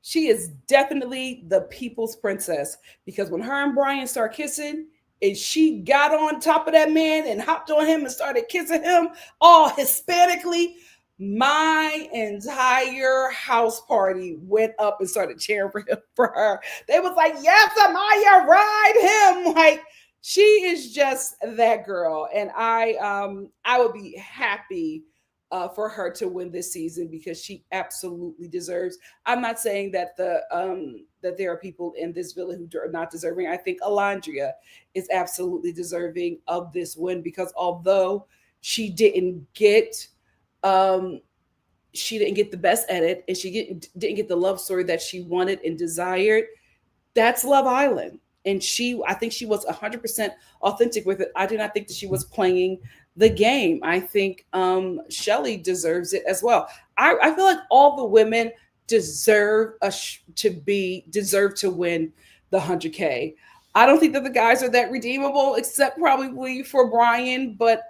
She is definitely the people's princess, because when her and Bryan start kissing, and she got on top of that man and hopped on him and started kissing him all Hispanically, my entire house party went up and started cheering for her. They was like, yes, Amaya, ride him. Like, she is just that girl. And I would be happy for her to win this season, because she absolutely deserves. I'm not saying that that there are people in this villa who are not deserving. I think Alondria is absolutely deserving of this win, because although she didn't get the best edit, and she didn't get the love story that she wanted and desired, that's Love Island. And I think she was 100% authentic with it. I do not think that she was playing the game. I think Shelly deserves it as well. I feel like all the women deserve to win the 100K. I don't think that the guys are that redeemable, except probably for Bryan. But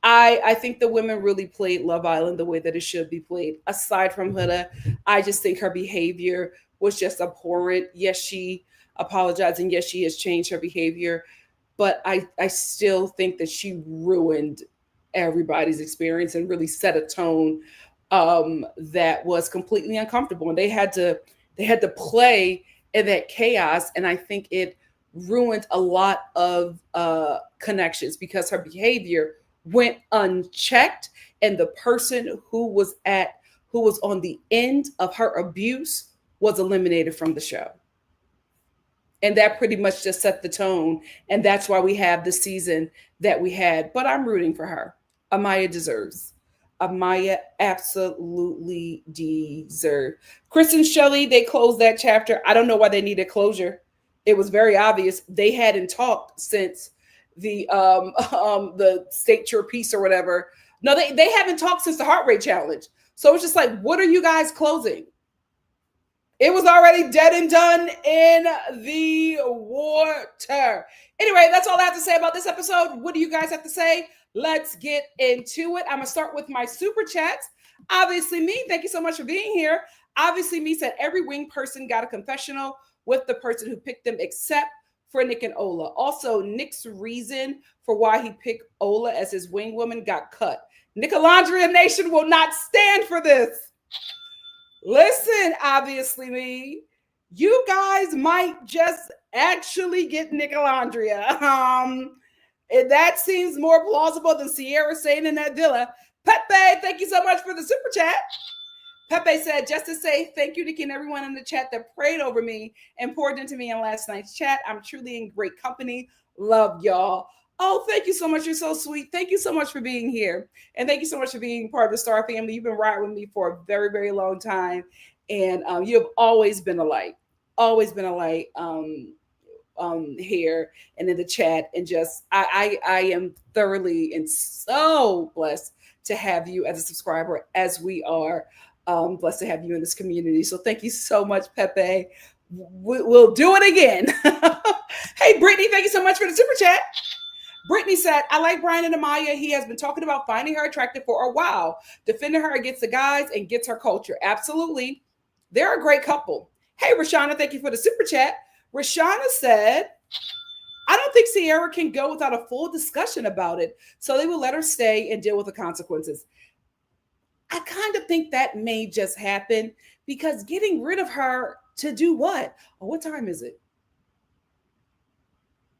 I think the women really played Love Island the way that it should be played. Aside from Huda, I just think her behavior was just abhorrent. Yes, she apologized, and yes, she has changed her behavior, but I still think that she ruined everybody's experience and really set a tone that was completely uncomfortable. And they had to play in that chaos, and I think it ruined a lot of connections, because her behavior went unchecked, and the person who was on the end of her abuse was eliminated from the show. And that pretty much just set the tone. And that's why we have the season that we had. But I'm rooting for her. Amaya deserves. Amaya absolutely deserves. Chris and Shelly, they closed that chapter. I don't know why they needed closure. It was very obvious. They hadn't talked since the state your piece or whatever. No, they haven't talked since the heart rate challenge. So it's just like, what are you guys closing? It was already dead and done in the water. Anyway, that's all I have to say about this episode. What do you guys have to say? Let's get into it. I'm going to start with my super chats. Obviously Me, thank you so much for being here. Obviously Me said every wing person got a confessional with the person who picked them, except for Nick and Ola. Also, Nick's reason for why he picked Ola as his wing woman got cut. NikkiNicoleStar Nation will not stand for this. Listen, obviously, me, you guys might just actually get NikkiNicoleStar. And that seems more plausible than Sierra staying in that villa. Pepe, thank you so much for the super chat. Pepe said, just to say thank you, Nikki, and everyone in the chat that prayed over me and poured into me in last night's chat. I'm truly in great company. Love y'all. Oh, thank you so much. You're so sweet. Thank you so much for being here. And thank you so much for being part of the Star family. You've been riding with me for a very, very long time. And you have always been a light. Always been a light here and in the chat. And just, I am thoroughly and so blessed to have you as a subscriber, as we are. Blessed to have you in this community. So thank you so much, Pepe. We'll do it again. Hey, Brittany, thank you so much for the super chat. Brittany said, I like Bryan and Amaya. He has been talking about finding her attractive for a while, defending her against the guys and gets her culture. Absolutely. They're a great couple. Hey, Rashana, thank you for the super chat. Rashana said, I don't think Sierra can go without a full discussion about it, so they will let her stay and deal with the consequences. I kind of think that may just happen because getting rid of her to do what? Oh, what time is it?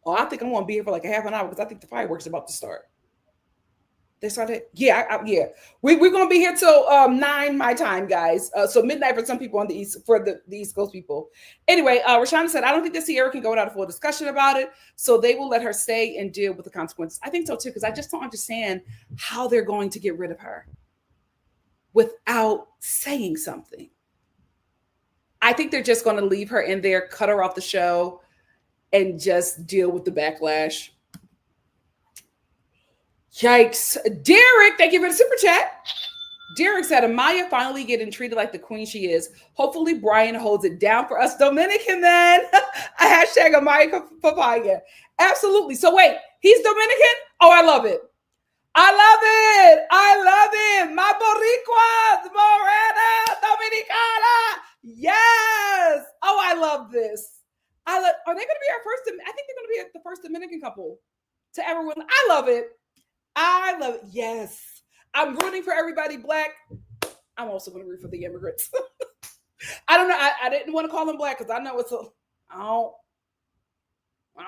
Oh, I think I'm going to be here for like a half an hour because I think the fireworks are about to start. They started? Yeah, yeah. We're going to be here till 9 my time, guys. So midnight for some people on the East, for the East Coast people. Anyway, Rashana said, I don't think that Sierra can go without a full discussion about it, so they will let her stay and deal with the consequences. I think so too, because I just don't understand how they're going to get rid of her without saying something. I think they're just going to leave her in there, cut her off the show, and just deal with the backlash. Yikes. Derek, thank you for the super chat. Derek said, Amaya finally getting treated like the queen she is. Hopefully Bryan holds it down for us Dominican then. A hashtag Amaya Papaya. Absolutely. So wait, he's Dominican? Oh, I love it. I love it. I love it. My Boricuas, Morena, Dominicana. Yes. Oh, I love this. Are they going to be our first? I think they're going to be the first Dominican couple to ever win. I love it. I love it. Yes. I'm rooting for everybody black. I'm also going to root for the immigrants. I don't know. I didn't want to call them black because I know I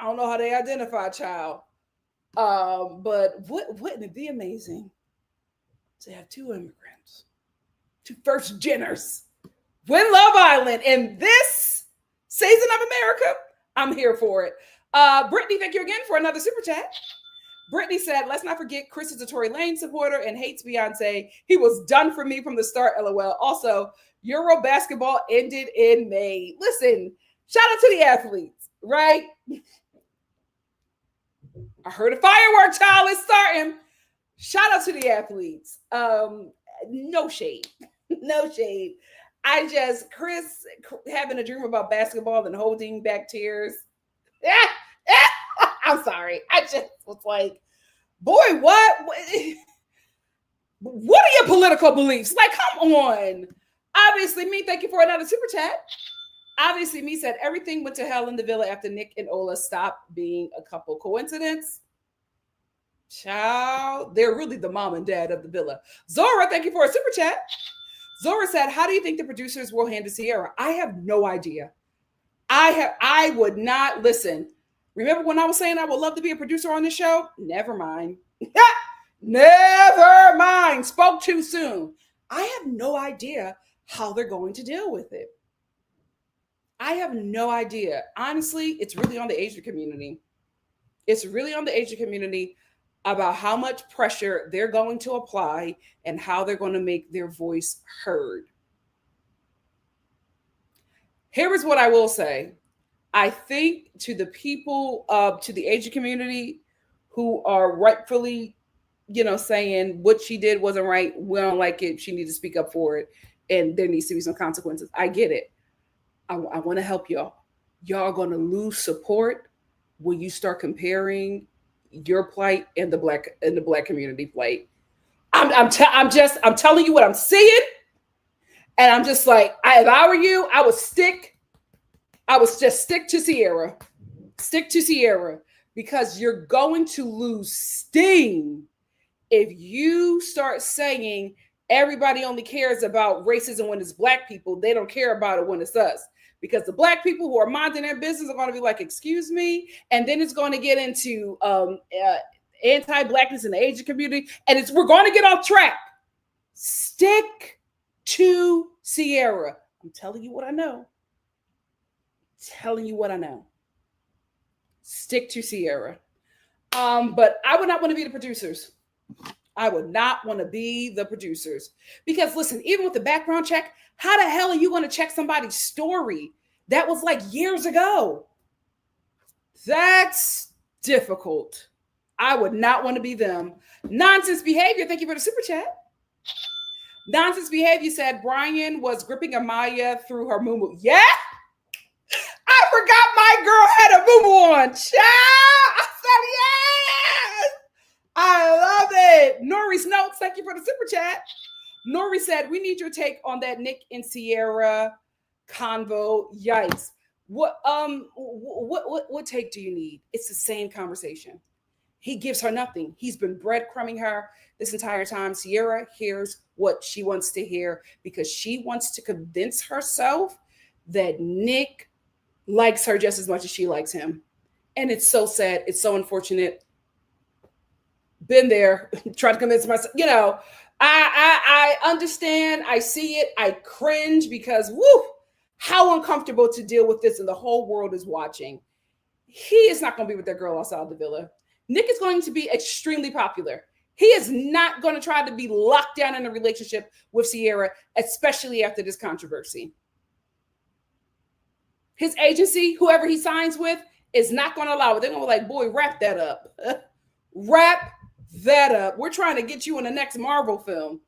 don't know how they identify, child. But wouldn't it be amazing to have two immigrants, two first geners win Love Island in this season of America? I'm here for it. Brittany, thank you again for another super chat. Brittany said, let's not forget Chris is a Tory Lane supporter and hates Beyonce. He was done for me from the start, LOL. Also, Euro basketball ended in May. Listen, shout out to the athletes, right? I heard a firework, child, is starting. Shout out to the athletes. No shade. No shade. Chris having a dream about basketball and holding back tears. I'm sorry. I just was like, boy, what are your political beliefs? Like, come on. Obviously, me, thank you for another super chat. Obviously, me said everything went to hell in the villa after Nick and Ola stopped being a couple. Coincidence? Child, they're really the mom and dad of the villa. Zora, thank you for a super chat. Zora said, how do you think the producers will handle Sierra? I have no idea. I would not listen. Remember when I was saying I would love to be a producer on this show? Never mind. Never mind. Spoke too soon. I have no idea how they're going to deal with it. I have no idea. Honestly, it's really on the Asian community. It's really on the Asian community about how much pressure they're going to apply and how they're going to make their voice heard. Here is what I will say. I think to the people, to the Asian community who are rightfully, saying what she did wasn't right, we don't like it, she needs to speak up for it, and there needs to be some consequences. I get it. I want to help y'all. Y'all are going to lose support when you start comparing your plight and the black community plight. I'm telling you what I'm seeing, and I'm just like, if I were you, I would just stick to Sierra. Stick to Sierra because you're going to lose steam if you start saying everybody only cares about racism when it's black people. They don't care about it when it's us. Because the black people who are minding their business are going to be like, excuse me. And then it's going to get into anti-blackness in the Asian community. And we're going to get off track. Stick to Sierra. I'm telling you what I know. Stick to Sierra. But I would not want to be the producers. Because listen, even with the background check, how the hell are you going to check somebody's story that was like years ago? That's difficult. I would not want to be them. Nonsense Behavior, thank you for the super chat. Nonsense Behavior said Bryan was gripping Amaya through her moo-moo. Yeah? I forgot my girl had a moo-moo on. Child! I said yes! I love it. Nori's notes, thank you for the super chat. Nori said, we need your take on that Nick and Sierra convo. Yikes. What take do you need? It's the same conversation. He gives her nothing. He's been breadcrumbing her this entire time. Sierra hears what she wants to hear because she wants to convince herself that Nick likes her just as much as she likes him. And it's so sad. It's so unfortunate. Been there, try to convince myself, I understand. I see it. I cringe because how uncomfortable to deal with this, and the whole world is watching. He is not going to be with that girl outside the villa. Nick is going to be extremely popular. He is not going to try to be locked down in a relationship with Sierra, especially after this controversy. His agency, whoever he signs with, is not going to allow it. They're going to be like, boy, wrap that up. Wrap that up. We're trying to get you in the next Marvel film.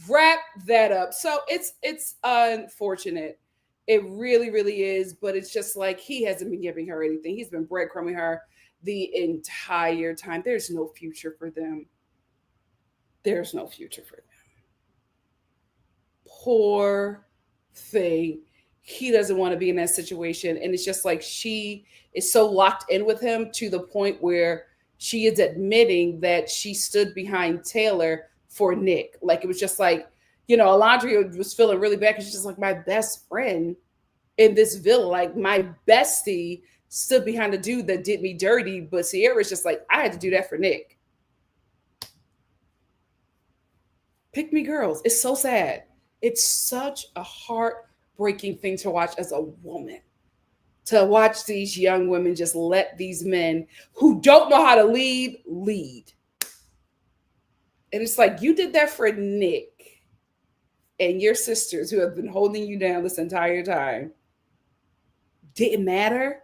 Wrap that up. So it's unfortunate. It really, really is. But it's just like he hasn't been giving her anything. He's been breadcrumbing her the entire time. There's no future for them. There's no future for them. Poor thing. He doesn't want to be in that situation. And it's just like she is so locked in with him to the point where she is admitting that she stood behind Taylor for Nick. Like it was just like, Alondria was feeling really bad because she's just like, my best friend in this villa, like my bestie stood behind the dude that did me dirty. But Sierra's just like, I had to do that for Nick. Pick me girls. It's so sad. It's such a heartbreaking thing to watch as a woman. To watch these young women just let these men who don't know how to lead. And it's like, you did that for Nick and your sisters who have been holding you down this entire time. Didn't matter.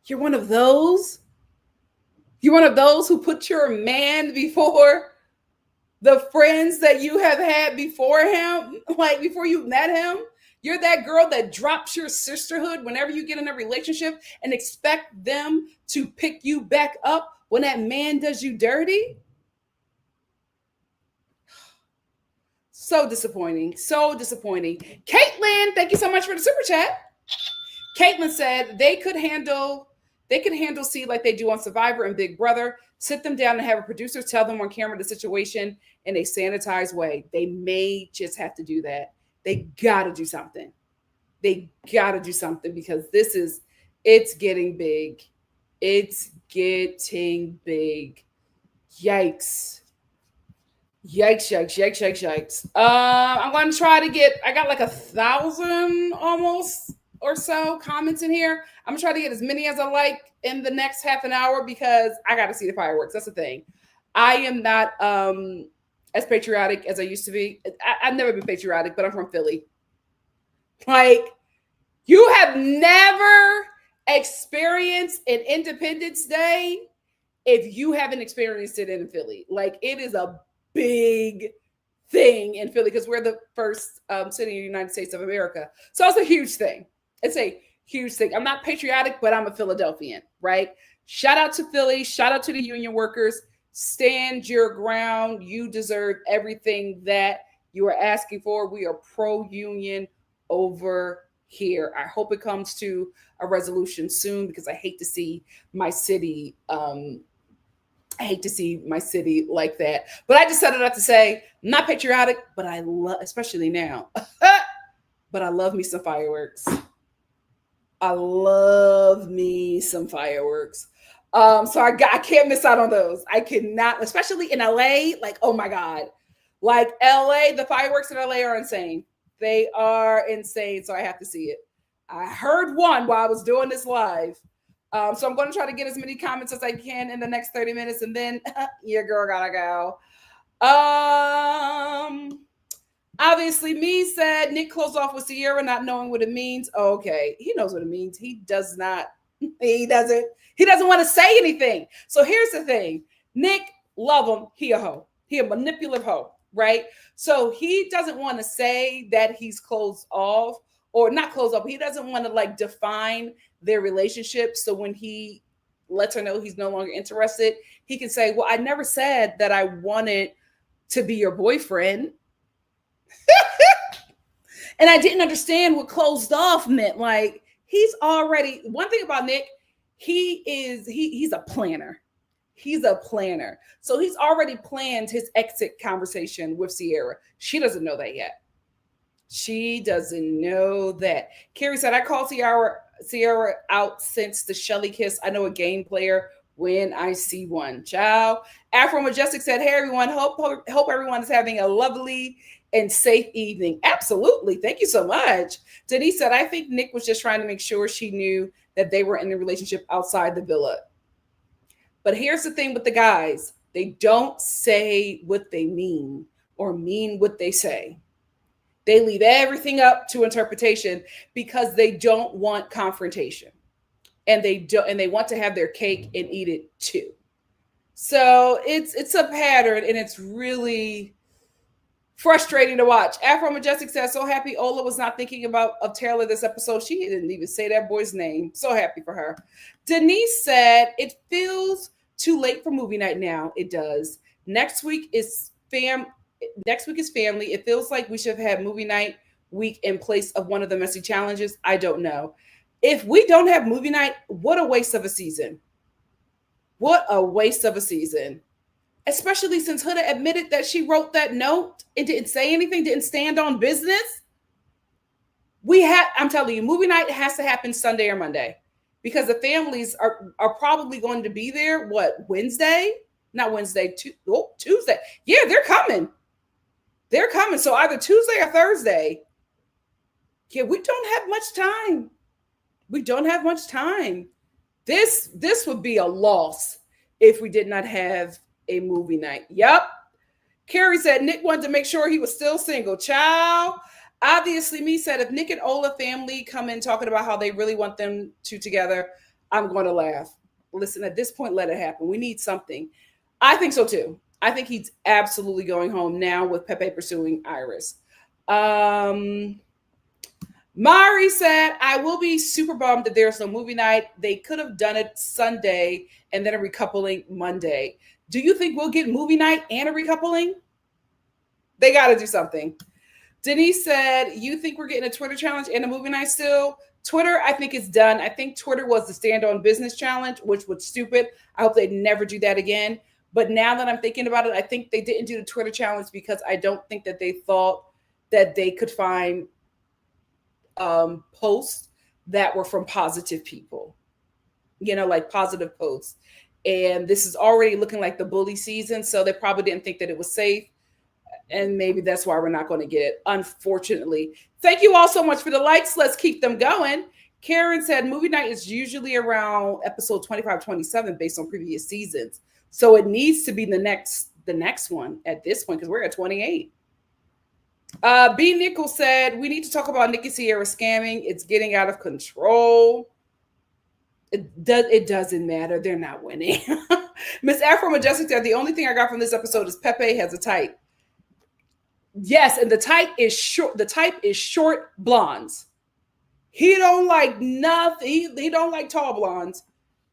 You're one of those. You're one of those who put your man before the friends that you have had before him, like before you met him. You're that girl that drops your sisterhood whenever you get in a relationship and expect them to pick you back up when that man does you dirty. So disappointing. So disappointing. Caitlin, thank you so much for the super chat. Caitlin said they could handle C like they do on Survivor and Big Brother. Sit them down and have a producer tell them on camera the situation in a sanitized way. They may just have to do that. They got to do something. They got to do something because it's getting big. It's getting big. Yikes. Yikes. I'm going to try to I got like 1,000 almost or so comments in here. I'm going to try to get as many as I like in the next half an hour because I got to see the fireworks. That's the thing. I am not as patriotic as I used to be. I've never been patriotic, but I'm from Philly. Like, you have never experienced an Independence Day if you haven't experienced it in Philly. Like, it is a big thing in Philly because we're the first city in the United States of America. So it's a huge thing. It's a huge thing. I'm not patriotic, but I'm a Philadelphian, right? Shout out to Philly. Shout out to the union workers. Stand your ground. You deserve everything that you are asking for. We are pro-union over here. I hope it comes to a resolution soon because I hate to see my city. I hate to see my city like that. But I just said it up to say, I'm not patriotic, but I love, especially now. But I love me some fireworks. I love me some fireworks. So I can't miss out on those. I cannot, especially in LA. Like, oh my God. Like LA, the fireworks in LA are insane. They are insane. So I have to see it. I heard one while I was doing this live. So I'm going to try to get as many comments as I can in the next 30 minutes, and then your girl gotta go. Obviously, me said Nick closed off with Sierra, not knowing what it means. Oh, okay, he knows what it means. He does not. He doesn't. He doesn't want to say anything. So here's the thing: Nick, love him. He a hoe. He a manipulative hoe, right? So he doesn't want to say that he's closed off or not closed off. He doesn't want to like define their relationship. So when he lets her know he's no longer interested, he can say, "Well, I never said that I wanted to be your boyfriend." And I didn't understand what closed off meant. Like he's already, one thing about Nick, he's a planner. He's a planner. So he's already planned his exit conversation with Sierra. She doesn't know that yet. She doesn't know that. Carrie said, I called Sierra out since the Shelly kiss. I know a game player when I see one. Ciao. Afro Majestic said, hey everyone, hope everyone is having a lovely and safe evening. Absolutely. Thank you so much. Denise said, I think Nick was just trying to make sure she knew that they were in a relationship outside the villa. But here's the thing with the guys. They don't say what they mean or mean what they say. They leave everything up to interpretation because they don't want confrontation. And they want to have their cake and eat it too. So it's a pattern, and it's really frustrating to watch. Afro Majestic says, so happy Ola was not thinking of Taylor this episode. She didn't even say that boy's name. So happy for her. Denise said, it feels too late for movie night now. It does. Next week is family. It feels like we should have had movie night week in place of one of the messy challenges. I don't know. If we don't have movie night, what a waste of a season. What a waste of a season. Especially since Huda admitted that she wrote that note and didn't say anything, didn't stand on business. I'm telling you, movie night has to happen Sunday or Monday because the families are probably going to be there. What, Wednesday? Not Wednesday, Tuesday. Yeah, they're coming. They're coming. So either Tuesday or Thursday. Yeah, we don't have much time. We don't have much time. This would be a loss if we did not have a movie night. Yep. Carrie said Nick wanted to make sure he was still single. Child. Obviously, me said if Nick and Ola family come in talking about how they really want them two together, I'm going to laugh. Listen, at this point, let it happen. We need something. I think so too. I think he's absolutely going home now with Pepe pursuing Iris. Mari said, I will be super bummed that there's no movie night. They could have done it Sunday and then a recoupling Monday. Do you think we'll get movie night and a recoupling? They got to do something. Denise said, you think we're getting a Twitter challenge and a movie night still? Twitter, I think it's done. I think Twitter was the stand on business challenge, which was stupid. I hope they never do that again. But now that I'm thinking about it, I think they didn't do the Twitter challenge because I don't think that they thought that they could find posts that were from positive people, like positive posts. And this is already looking like the bully season. So they probably didn't think that it was safe. And maybe that's why we're not going to get it, unfortunately. Thank you all so much for the likes. Let's keep them going. Karen said movie night is usually around episode 25, 27 based on previous seasons. So it needs to be the next one at this point because we're at 28. B. Nichols said, we need to talk about Nikki Sierra scamming. It's getting out of control. It doesn't matter. They're not winning. Miss Afro Majestic said, the only thing I got from this episode is Pepe has a type. Yes, and the type is short. The type is short blondes. He don't like nothing. He don't like tall blondes.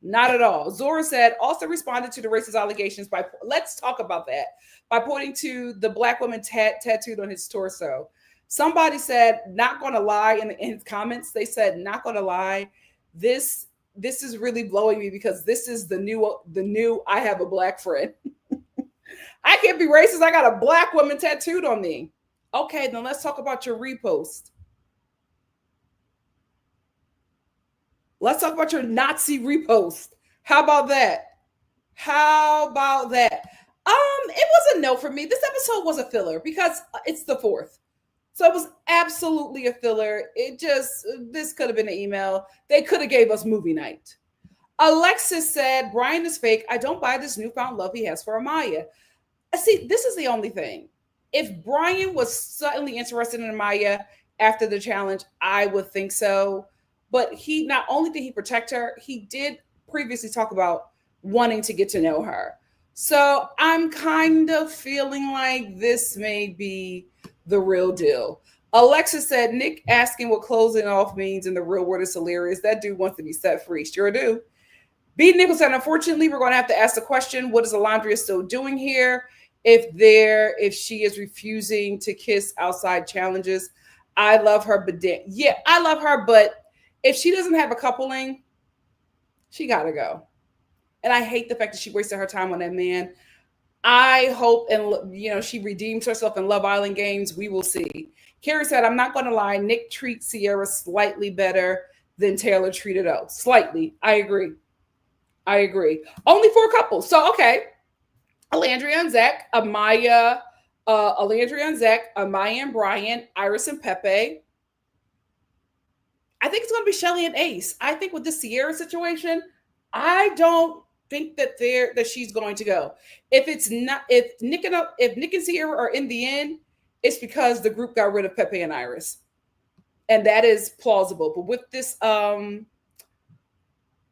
Not at all. Zora said, also responded to the racist allegations let's talk about that, by pointing to the black woman tattooed on his torso. Somebody said, not gonna lie, in comments, they said, not gonna lie, this is really blowing me because this is the new I have a black friend. I can't be racist. I got a black woman tattooed on me. Okay, then let's talk about your repost. Let's talk about your Nazi repost. How about that? How about that? It was a no for me. This episode was a filler because it's the fourth. So it was absolutely a filler. It just, this could have been an email. They could have gave us movie night. Alexis said, Bryan is fake. I don't buy this newfound love he has for Amaya. See, this is the only thing. If Bryan was suddenly interested in Amaya after the challenge, I would think so. But he, not only did he protect her, he did previously talk about wanting to get to know her. So I'm kind of feeling like this may be the real deal. Alexis said, Nick asking what closing off means in the real world is hilarious. That dude wants to be set free. Sure do. B. Nicholson, unfortunately, we're going to have to ask the question, what is Alondria still doing here if she is refusing to kiss outside challenges? I love her, but yeah, I love her, but if she doesn't have a coupling, she got to go. And I hate the fact that she wasted her time on that man. I hope and she redeems herself in Love Island games. We will see. Carrie said, I'm not going to lie. Nick treats Sierra slightly better than Taylor treated O. Slightly. I agree. Only 4 couples. So, okay. Amaya and Zach, Amaya and Bryan, Iris and Pepe. I think it's going to be Shelly and Ace. I think with this Sierra situation, I don't think that she's going to go. If Nick and Sierra are in the end, it's because the group got rid of Pepe and Iris, and that is plausible. But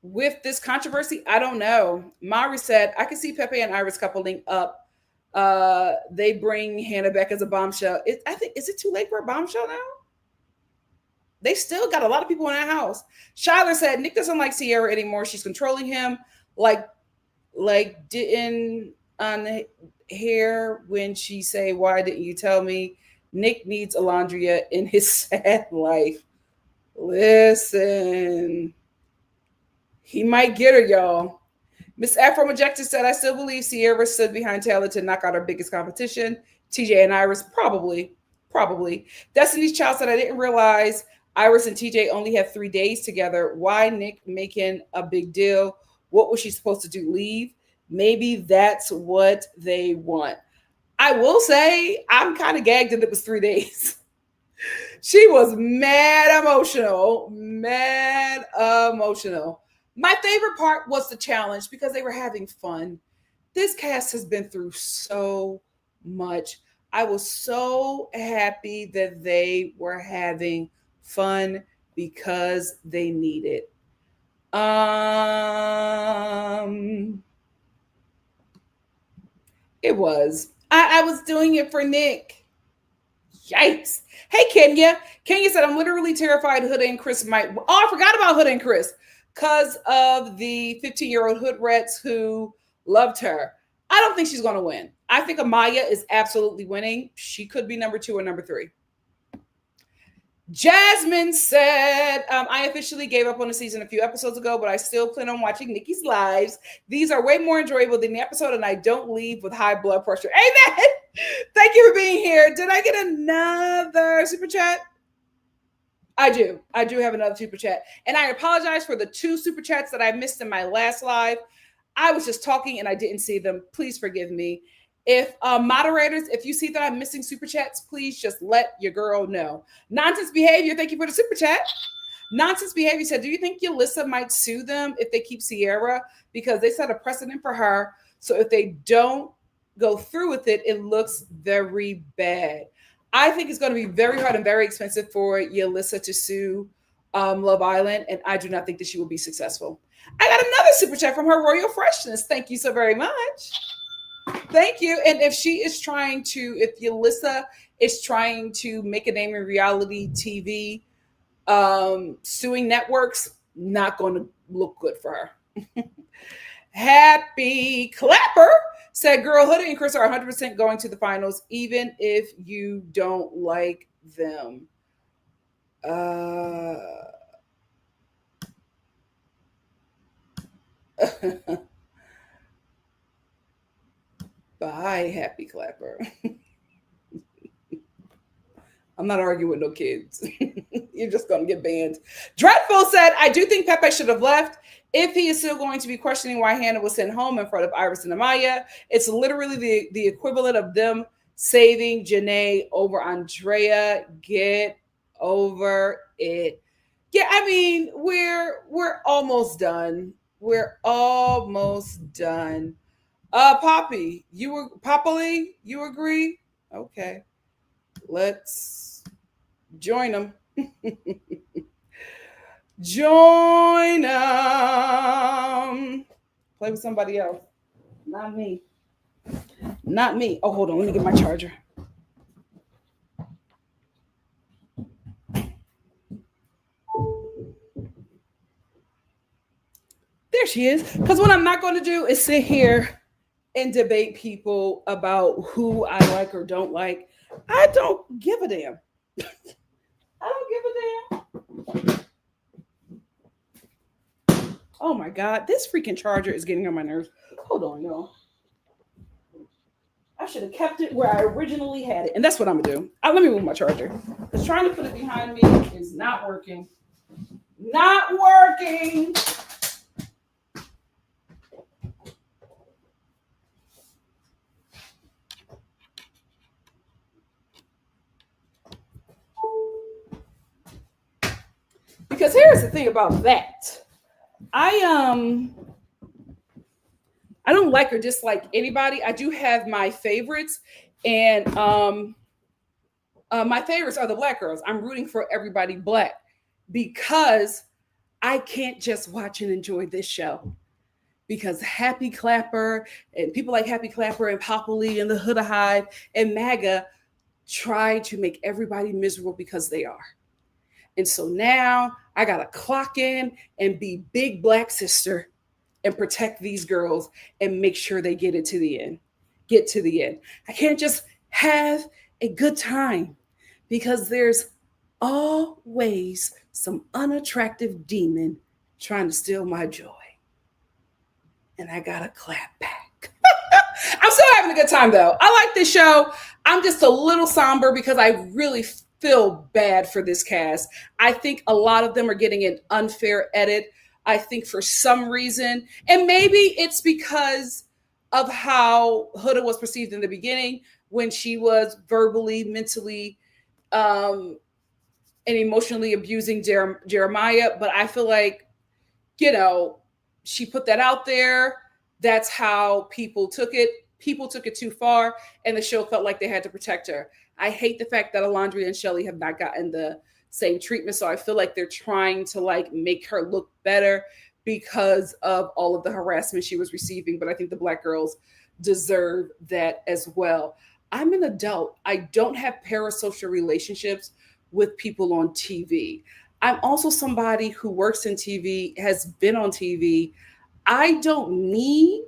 with this controversy, I don't know. Mari said, I can see Pepe and Iris coupling up. They bring Hannah back as a bombshell. Is it too late for a bombshell now? They still got a lot of people in that house. Shyler said, Nick doesn't like Sierra anymore. She's controlling him like didn't on the hair when she say, why didn't you tell me? Nick needs Alondria in his sad life. Listen, he might get her, y'all. Miss Afro Majecta said, I still believe Sierra stood behind Taylor to knock out her biggest competition. TJ and Iris, probably. Destiny's Child said, I didn't realize Iris and TJ only have 3 days together. Why Nick making a big deal? What was she supposed to do? Leave? Maybe that's what they want. I will say, I'm kind of gagged that it was 3 days. She was mad emotional. My favorite part was the challenge because they were having fun. This cast has been through so much. I was so happy that they were having fun because they need it. It was. I was doing it for Nick. Yikes. Hey, Kenya. Kenya said, I'm literally terrified Huda and Chris might. Oh, I forgot about Huda and Chris because of the 15-year-old hood rats who loved her. I don't think she's going to win. I think Amaya is absolutely winning. She could be number 2 or number 3. Jasmine said, I officially gave up on the season a few episodes ago, but I still plan on watching Nikki's lives. These are way more enjoyable than the episode, and I don't leave with high blood pressure. Amen. Thank you for being here. Did I get another super chat? I do have another super chat. And I apologize for the 2 super chats that I missed in my last live. I was just talking and I didn't see them. Please forgive me. If moderators, if you see that I'm missing super chats, please just let your girl know. Nonsense Behavior, thank you for the super chat. Nonsense Behavior said, do you think Yulissa might sue them if they keep Sierra? Because they set a precedent for her. So if they don't go through with it, it looks very bad. I think it's going to be very hard and very expensive for Yulissa to sue Love Island. And I do not think that she will be successful. I got another super chat from her Royal Freshness. Thank you so very much. Thank you. And if Yulissa is trying to make a name in reality TV, suing networks, not going to look good for her. Happy Clapper said, girl, Hoodie and Chris are 100% going to the finals, even if you don't like them. Uh, Bye, Happy Clapper. I'm not arguing with no kids. You're just going to get banned. Dreadful said, I do think Pepe should have left. If he is still going to be questioning why Hannah was sent home in front of Iris and Amaya, it's literally the equivalent of them saving Janae over Andrea. Get over it. Yeah, I mean, we're almost done. We're almost done. Poppy, you agree? Okay. Let's join them. Join them. Play with somebody else. Not me. Not me. Oh, hold on. Let me get my charger. There she is. Because what I'm not going to do is sit here and debate people about who I like or don't like. I don't give a damn. I don't give a damn. Oh my God, this freaking charger is getting on my nerves. Hold on, y'all. I should have kept it where I originally had it. And that's what I'm going to do. Let me move my charger. Because trying to put it behind me is not working. Not working. Because here's the thing about that. I don't like or dislike anybody. I do have my favorites, and my favorites are the black girls. I'm rooting for everybody black because I can't just watch and enjoy this show. Because Happy Clapper and people like Happy Clapper and Papa Lee and the Huda Hive and MAGA try to make everybody miserable because they are. And so now I got to clock in and be big black sister and protect these girls and make sure they get it to the end. Get to the end. I can't just have a good time because there's always some unattractive demon trying to steal my joy. And I got to clap back. I'm still having a good time though. I like this show. I'm just a little somber because I really feel bad for this cast. I think a lot of them are getting an unfair edit. I think for some reason, and maybe it's because of how Huda was perceived in the beginning when she was verbally, mentally, and emotionally abusing Jeremiah. But I feel like, she put that out there. That's how people took it. People took it too far, and the show felt like they had to protect her. I hate the fact that Alondria and Shelly have not gotten the same treatment. So I feel like they're trying to make her look better because of all of the harassment she was receiving. But I think the black girls deserve that as well. I'm an adult. I don't have parasocial relationships with people on TV. I'm also somebody who works in TV, has been on TV. I don't need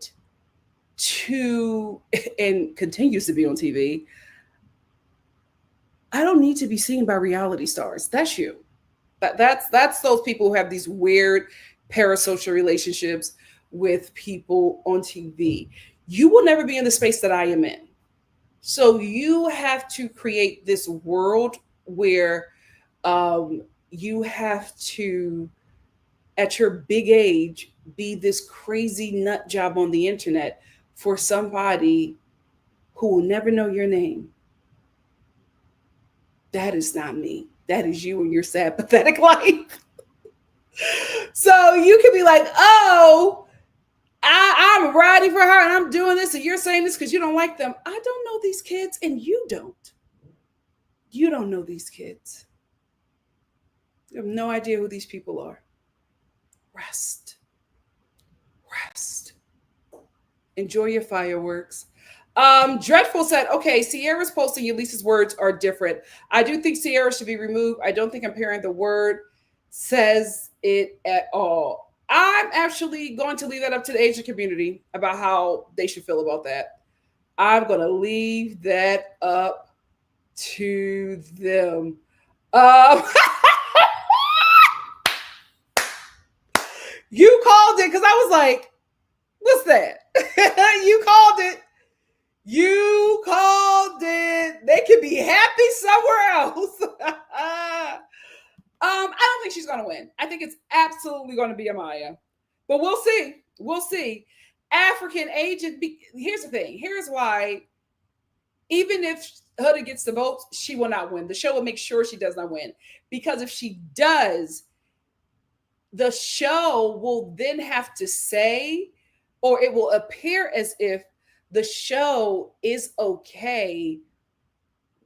to, and continues to be on TV. I don't need to be seen by reality stars. That's you. That's those people who have these weird parasocial relationships with people on TV. You will never be in the space that I am in. So you have to create this world where you have to, at your big age, be this crazy nut job on the internet for somebody who will never know your name. That is not me. That is you and your sad, pathetic life. So you can be like, oh, I'm riding for her and I'm doing this and you're saying this because you don't like them. I don't know these kids and you don't. You don't know these kids. You have no idea who these people are. Rest. Rest. Enjoy your fireworks. Dreadful said, okay, Sierra's posting Elise's words are different. I do think Sierra should be removed. I don't think comparing the word says it at all. I'm actually going to leave that up to the Asian community about how they should feel about that. I'm going to leave that up to them. You called it because I was like, what's that? You called it. You called it. They could be happy somewhere else. I don't think she's going to win. I think it's absolutely going to be Amaya. But we'll see. We'll see. African agent. Here's the thing. Here's why. Even if Huda gets the votes, she will not win. The show will make sure she does not win. Because if she does, the show will then have to say, or it will appear as if the show is okay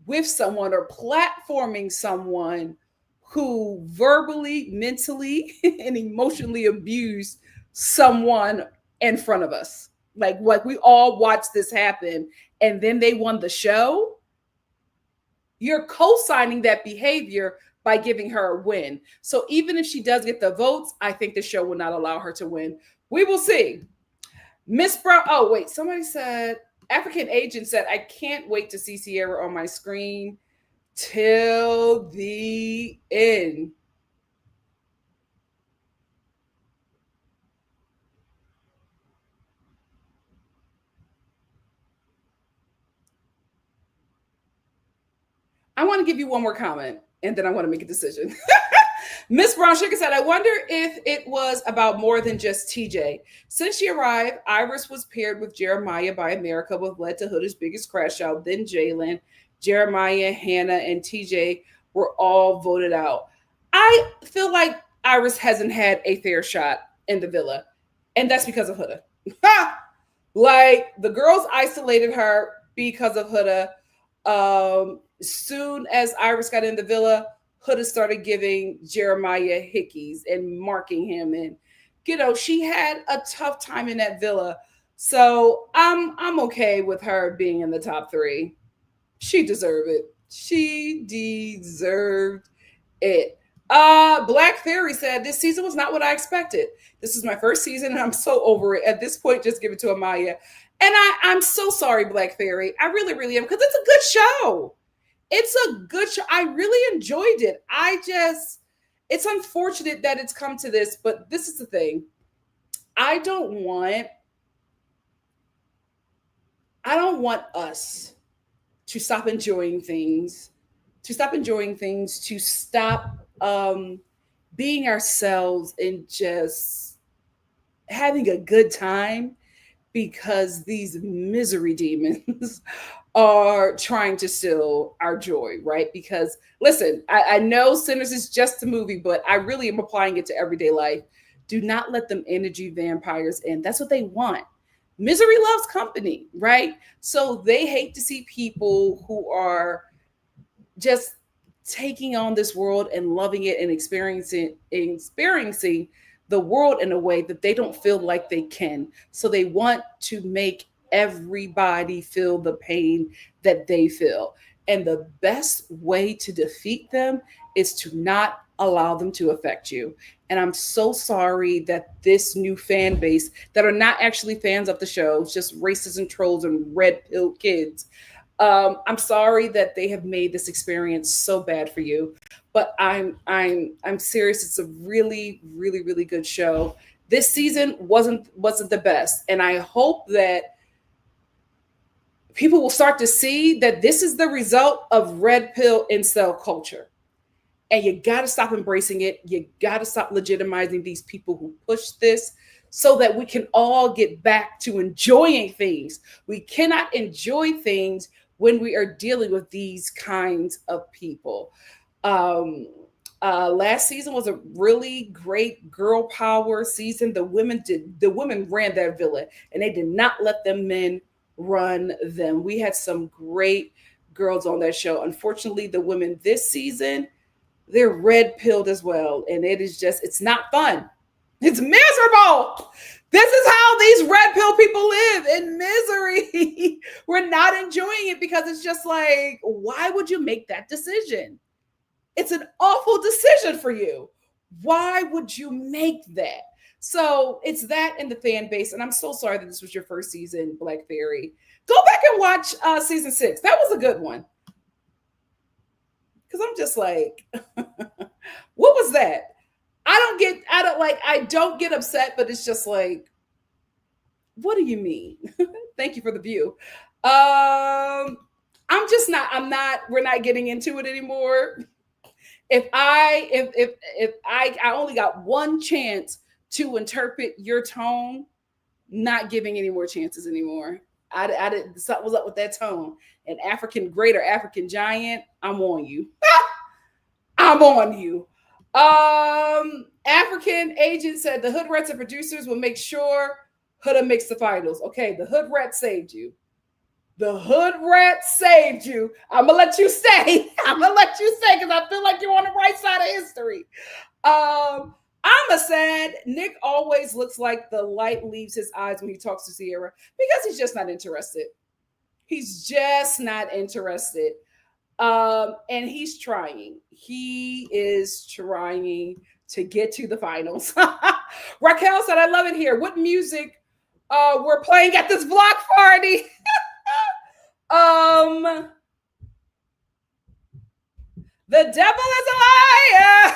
with someone or platforming someone who verbally, mentally, and emotionally abused someone in front of us. Like we all watched this happen, and then they won the show. You're co-signing that behavior by giving her a win. So even if she does get the votes, I think the show will not allow her to win. We will see. Miss Brown. Oh, wait. Somebody said, African agent said, I can't wait to see Sierra on my screen till the end. I want to give you one more comment and then I want to make a decision. Miss Brown Sugar said, I wonder if it was about more than just TJ. Since she arrived, Iris was paired with Jeremiah by America, what led to Huda's biggest crash out. Then Jalen, Jeremiah, Hannah, and TJ were all voted out. I feel like Iris hasn't had a fair shot in the villa, and that's because of Huda. Like the girls isolated her because of Huda. Soon as Iris got in the villa, Huda started giving Jeremiah hickeys and marking him, and she had a tough time in that villa. So I'm okay with her being in the top three. She deserved it. She deserved it. Black Fairy said this season was not what I expected. This is my first season and I'm so over it. At this point, just give it to Amaya. And I'm so sorry, Black Fairy. I really, really am, because it's a good show. It's a good show. I really enjoyed it. It's unfortunate that it's come to this, but this is the thing. I don't want us to stop enjoying things, to stop being ourselves and just having a good time because these misery demons are trying to steal our joy, right? Because listen, I know Sinners is just a movie, but I really am applying it to everyday life. Do not let them energy vampires in. That's what they want. Misery loves company, right? So they hate to see people who are just taking on this world and loving it and experiencing the world in a way that they don't feel like they can. So they want to make everybody feel the pain that they feel. And the best way to defeat them is to not allow them to affect you. And I'm so sorry that this new fan base that are not actually fans of the show, just racists and trolls and red pill kids. I'm sorry that they have made this experience so bad for you, but I'm serious. It's a really, really, really good show. This season wasn't the best, and I hope that people will start to see that this is the result of red pill incel culture. And you got to stop embracing it. You got to stop legitimizing these people who push this so that we can all get back to enjoying things. We cannot enjoy things when we are dealing with these kinds of people. Last season was a really great girl power season. The women ran that villa, and they did not let them men run them. We had some great girls on that show. Unfortunately, the women this season, they're red pilled as well, and it's not fun. It's miserable. This is how these red pill people live, in misery. We're not enjoying it because it's just like, why would you make that decision? It's an awful decision for you. Why would you make that? So it's that in the fan base. And I'm so sorry that this was your first season, Black Fairy. Go back and watch season 6. That was a good one. Because I'm just like, what was that? I don't get upset, but it's just like, what do you mean? Thank you for the view. We're not getting into it anymore. If I only got one chance to interpret your tone, not giving any more chances anymore. I didn't, something was up with that tone. An greater African giant, I'm on you. I'm on you. African agent said the Hood Rats and producers will make sure Hood'a makes the finals. Okay, the Hood Rat saved you. The Hood Rat saved you. I'm gonna let you stay. I'm gonna let you stay because I feel like you're on the right side of history. I'm a sad. Nick always looks like the light leaves his eyes when he talks to Sierra because he's just not interested. He's just not interested. And he's trying. He is trying to get to the finals. Raquel said, I love it here. What music we're playing at this block party? The devil is a liar.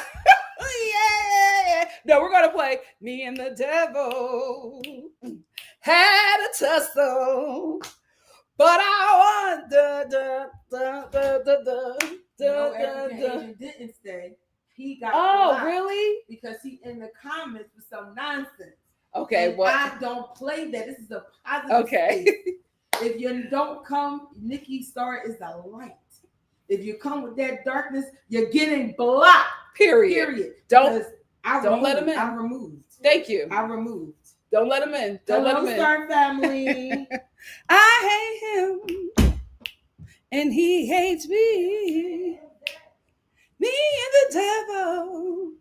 Yeah. No, we're gonna play Me and the Devil had a tussle. But I want Agent didn't stay. He got blocked really? Because he in the comments with some nonsense. Okay, and I don't play that. This is a positive. Okay. If you don't come, NikkiStar is the light. If you come with that darkness, you're getting blocked. Period. Don't let him in. I'm removed. Thank you. I'm removed. Don't let him in. Don't let him in. Star family. I hate him, and he hates me. Me and the devil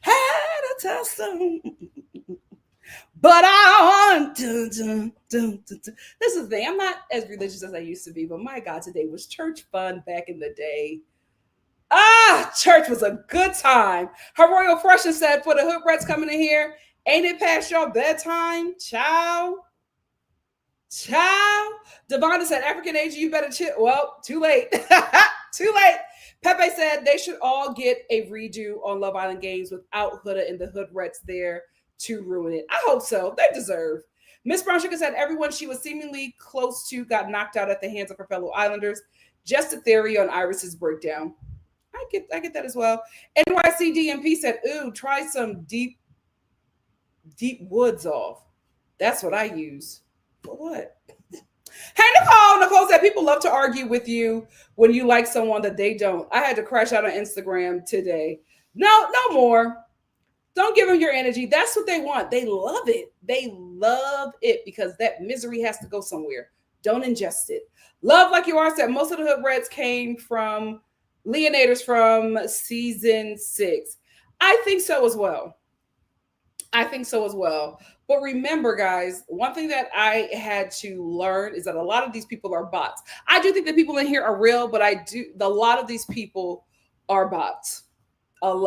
had a tussle, but I want to. This is the thing. I'm not as religious as I used to be, but my God, today was church fun back in the day. Church was a good time. Her Royal Freshness said, for the Hood Rats coming in here, ain't it past your bedtime? Ciao. Devonta said, African agent, you better chill. Well, too late. Too late. Pepe said they should all get a redo on Love Island Games without Huda and the Hood Rats there to ruin it. I hope so. They deserve. Miss Brown Sugar said everyone she was seemingly close to got knocked out at the hands of her fellow Islanders. Just a theory on Iris's breakdown. I get that as well. NYCDMP said, ooh, try some deep woods off. That's what I use. For what? Hey, Nicole. Nicole said people love to argue with you when you like someone that they don't. I had to crash out on Instagram today. No more. Don't give them your energy. That's what they want. They love it. They love it because that misery has to go somewhere. Don't ingest it. Love Like You Are said most of the Hood Rats came from Leonators from season 6. I think so as well. But remember, guys, one thing that I had to learn is that a lot of these people are bots. I do think that people in here are real, but a lot of these people are bots.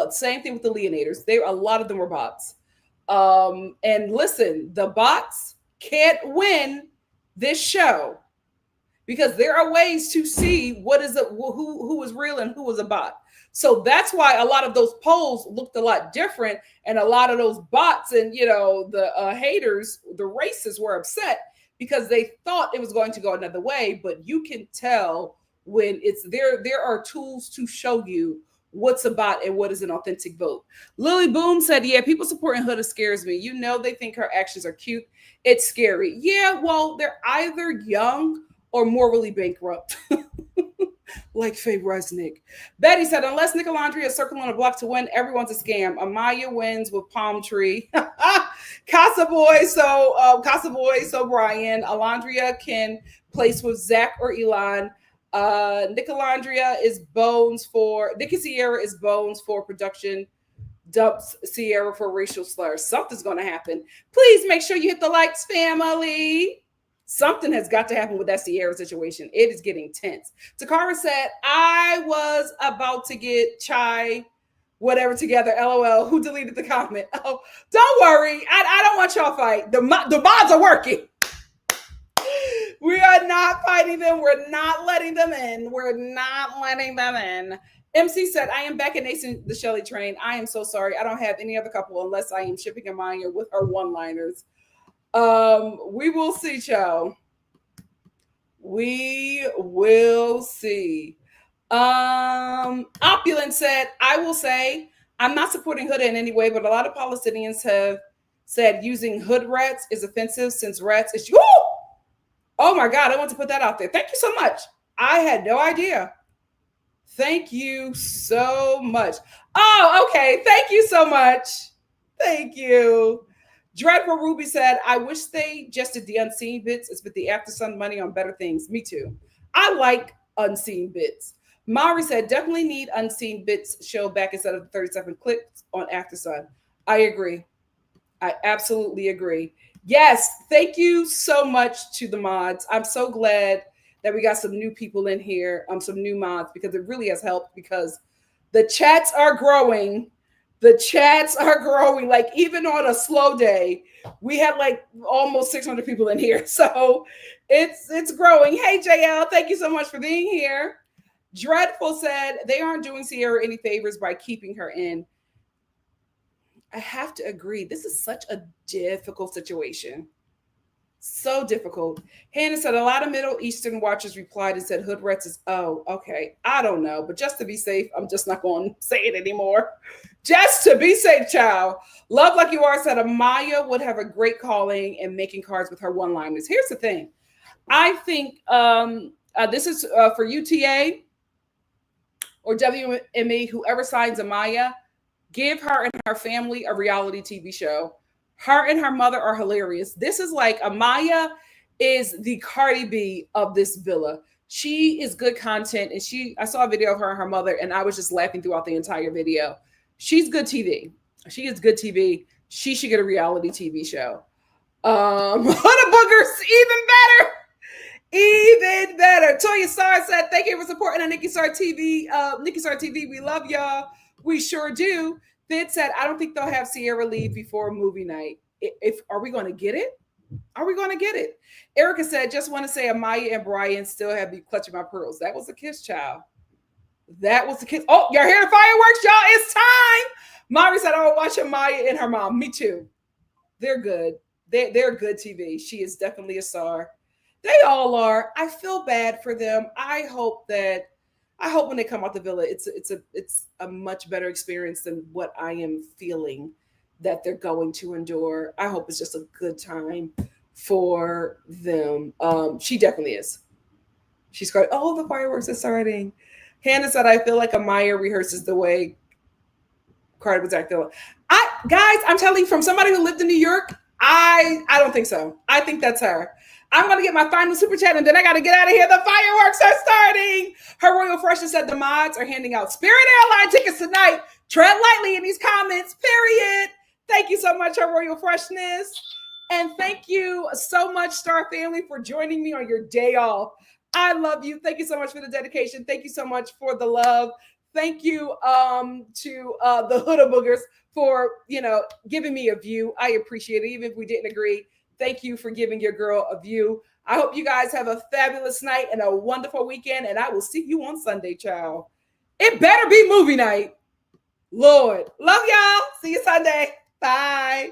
Same thing with the Leonators. A lot of them were bots. And listen, the bots can't win this show because there are ways to see who is real and who is a bot. So that's why a lot of those polls looked a lot different, and a lot of those bots and the haters, the racists, were upset because they thought it was going to go another way. But you can tell when it's there. There are tools to show you what's a bot and what is an authentic vote. Lily Boom said, yeah, people supporting Huda scares me. They think her actions are cute. It's scary. Yeah, well, they're either young or morally bankrupt. Like Faye Resnick. Betty said, unless NikkiLandria is circling on a block to win, everyone's a scam. Amaya wins with Palm Tree. Casa Boy, so Brian. Alondria can place with Zach or Elon. NikkiLandria is bones for Nikki Sierra is bones for production. Dumps Sierra for racial slurs. Something's going to happen. Please make sure you hit the likes, family. Something has got to happen with that Sierra situation. It is getting tense. Takara said, I was about to get chai, whatever together. LOL. Who deleted the comment? Oh, don't worry. I don't want y'all fight. The mods are working. We are not fighting them. We're not letting them in. We're not letting them in. MC said, I am back in Nation the Shelly train. I am so sorry. I don't have any other couple unless I am shipping Amaya with her one-liners. We will see, Cho. We will see. Opulent said, I will say, I'm not supporting Hood in any way, but a lot of Palestinians have said using hood rats is offensive since rats is. Oh my God, I want to put that out there. Thank you so much. I had no idea. Thank you so much. Oh, okay. Thank you so much. Thank you. Dreadful Ruby said, I wish they just did the unseen bits and spent the after sun money on better things. Me too. I like unseen bits. Mari said, definitely need unseen bits show back instead of the 37 clips on After Sun. I agree. I absolutely agree. Yes, thank you so much to the mods. I'm so glad that we got some new people in here, some new mods, because it really has helped because the chats are growing. The chats are growing. Like even on a slow day, we had like almost 600 people in here. So it's growing. Hey JL, thank you so much for being here. Dreadful said they aren't doing Sierra any favors by keeping her in. I have to agree. This is such a difficult situation. So difficult. Hannah said a lot of Middle Eastern watchers replied and said hood rats is, oh, okay. I don't know. But just to be safe, I'm just not going to say it anymore. Just to be safe, child. Love Like You Are said Amaya would have a great calling in making cards with her one-liners. Here's the thing. I think this is for UTA or WME, whoever signs Amaya, give her and her family a reality TV show. Her and her mother are hilarious. This is like Amaya is the Cardi B of this villa. She is good content. And I saw a video of her and her mother, and I was just laughing throughout the entire video. She's good TV. She is good TV. She should get a reality TV show. Huda Boogers, even better. Even better. Toya Star said, thank you for supporting on NikkiStar TV. NikkiStar TV, we love y'all. We sure do. Fid said, I don't think they'll have Sierra leave before movie night. Are we going to get it? Are we going to get it? Erica said, just want to say Amaya and Bryan still have me clutching my pearls. That was a kiss, child. That was the kiss. Oh, y'all hear the fireworks, y'all? It's time. Mari said, I will watch Amaya and her mom. Me too. They're good. They're good TV. She is definitely a star. They all are. I feel bad for them. I hope when they come out the villa, it's a much better experience than what I am feeling that they're going to endure. I hope it's just a good time for them. She definitely is. She's going, oh, the fireworks are starting. Hannah said, I feel like Amaya rehearses the way Cardi was acting. Guys, I'm telling you, from somebody who lived in New York, I don't think so. I think that's her. I'm going to get my final super chat and then I got to get out of here. The fireworks are starting. Her Royal Freshness said the mods are handing out Spirit Airline tickets tonight. Tread lightly in these comments, period. Thank you so much, Her Royal Freshness. And thank you so much, Star Family, for joining me on your day off. I love you. Thank you so much for the dedication. Thank you so much for the love. Thank you to the Huda Boogers for, giving me a view. I appreciate it, even if we didn't agree. Thank you for giving your girl a view. I hope you guys have a fabulous night and a wonderful weekend, and I will see you on Sunday, child. It better be movie night. Lord. Love y'all. See you Sunday. Bye.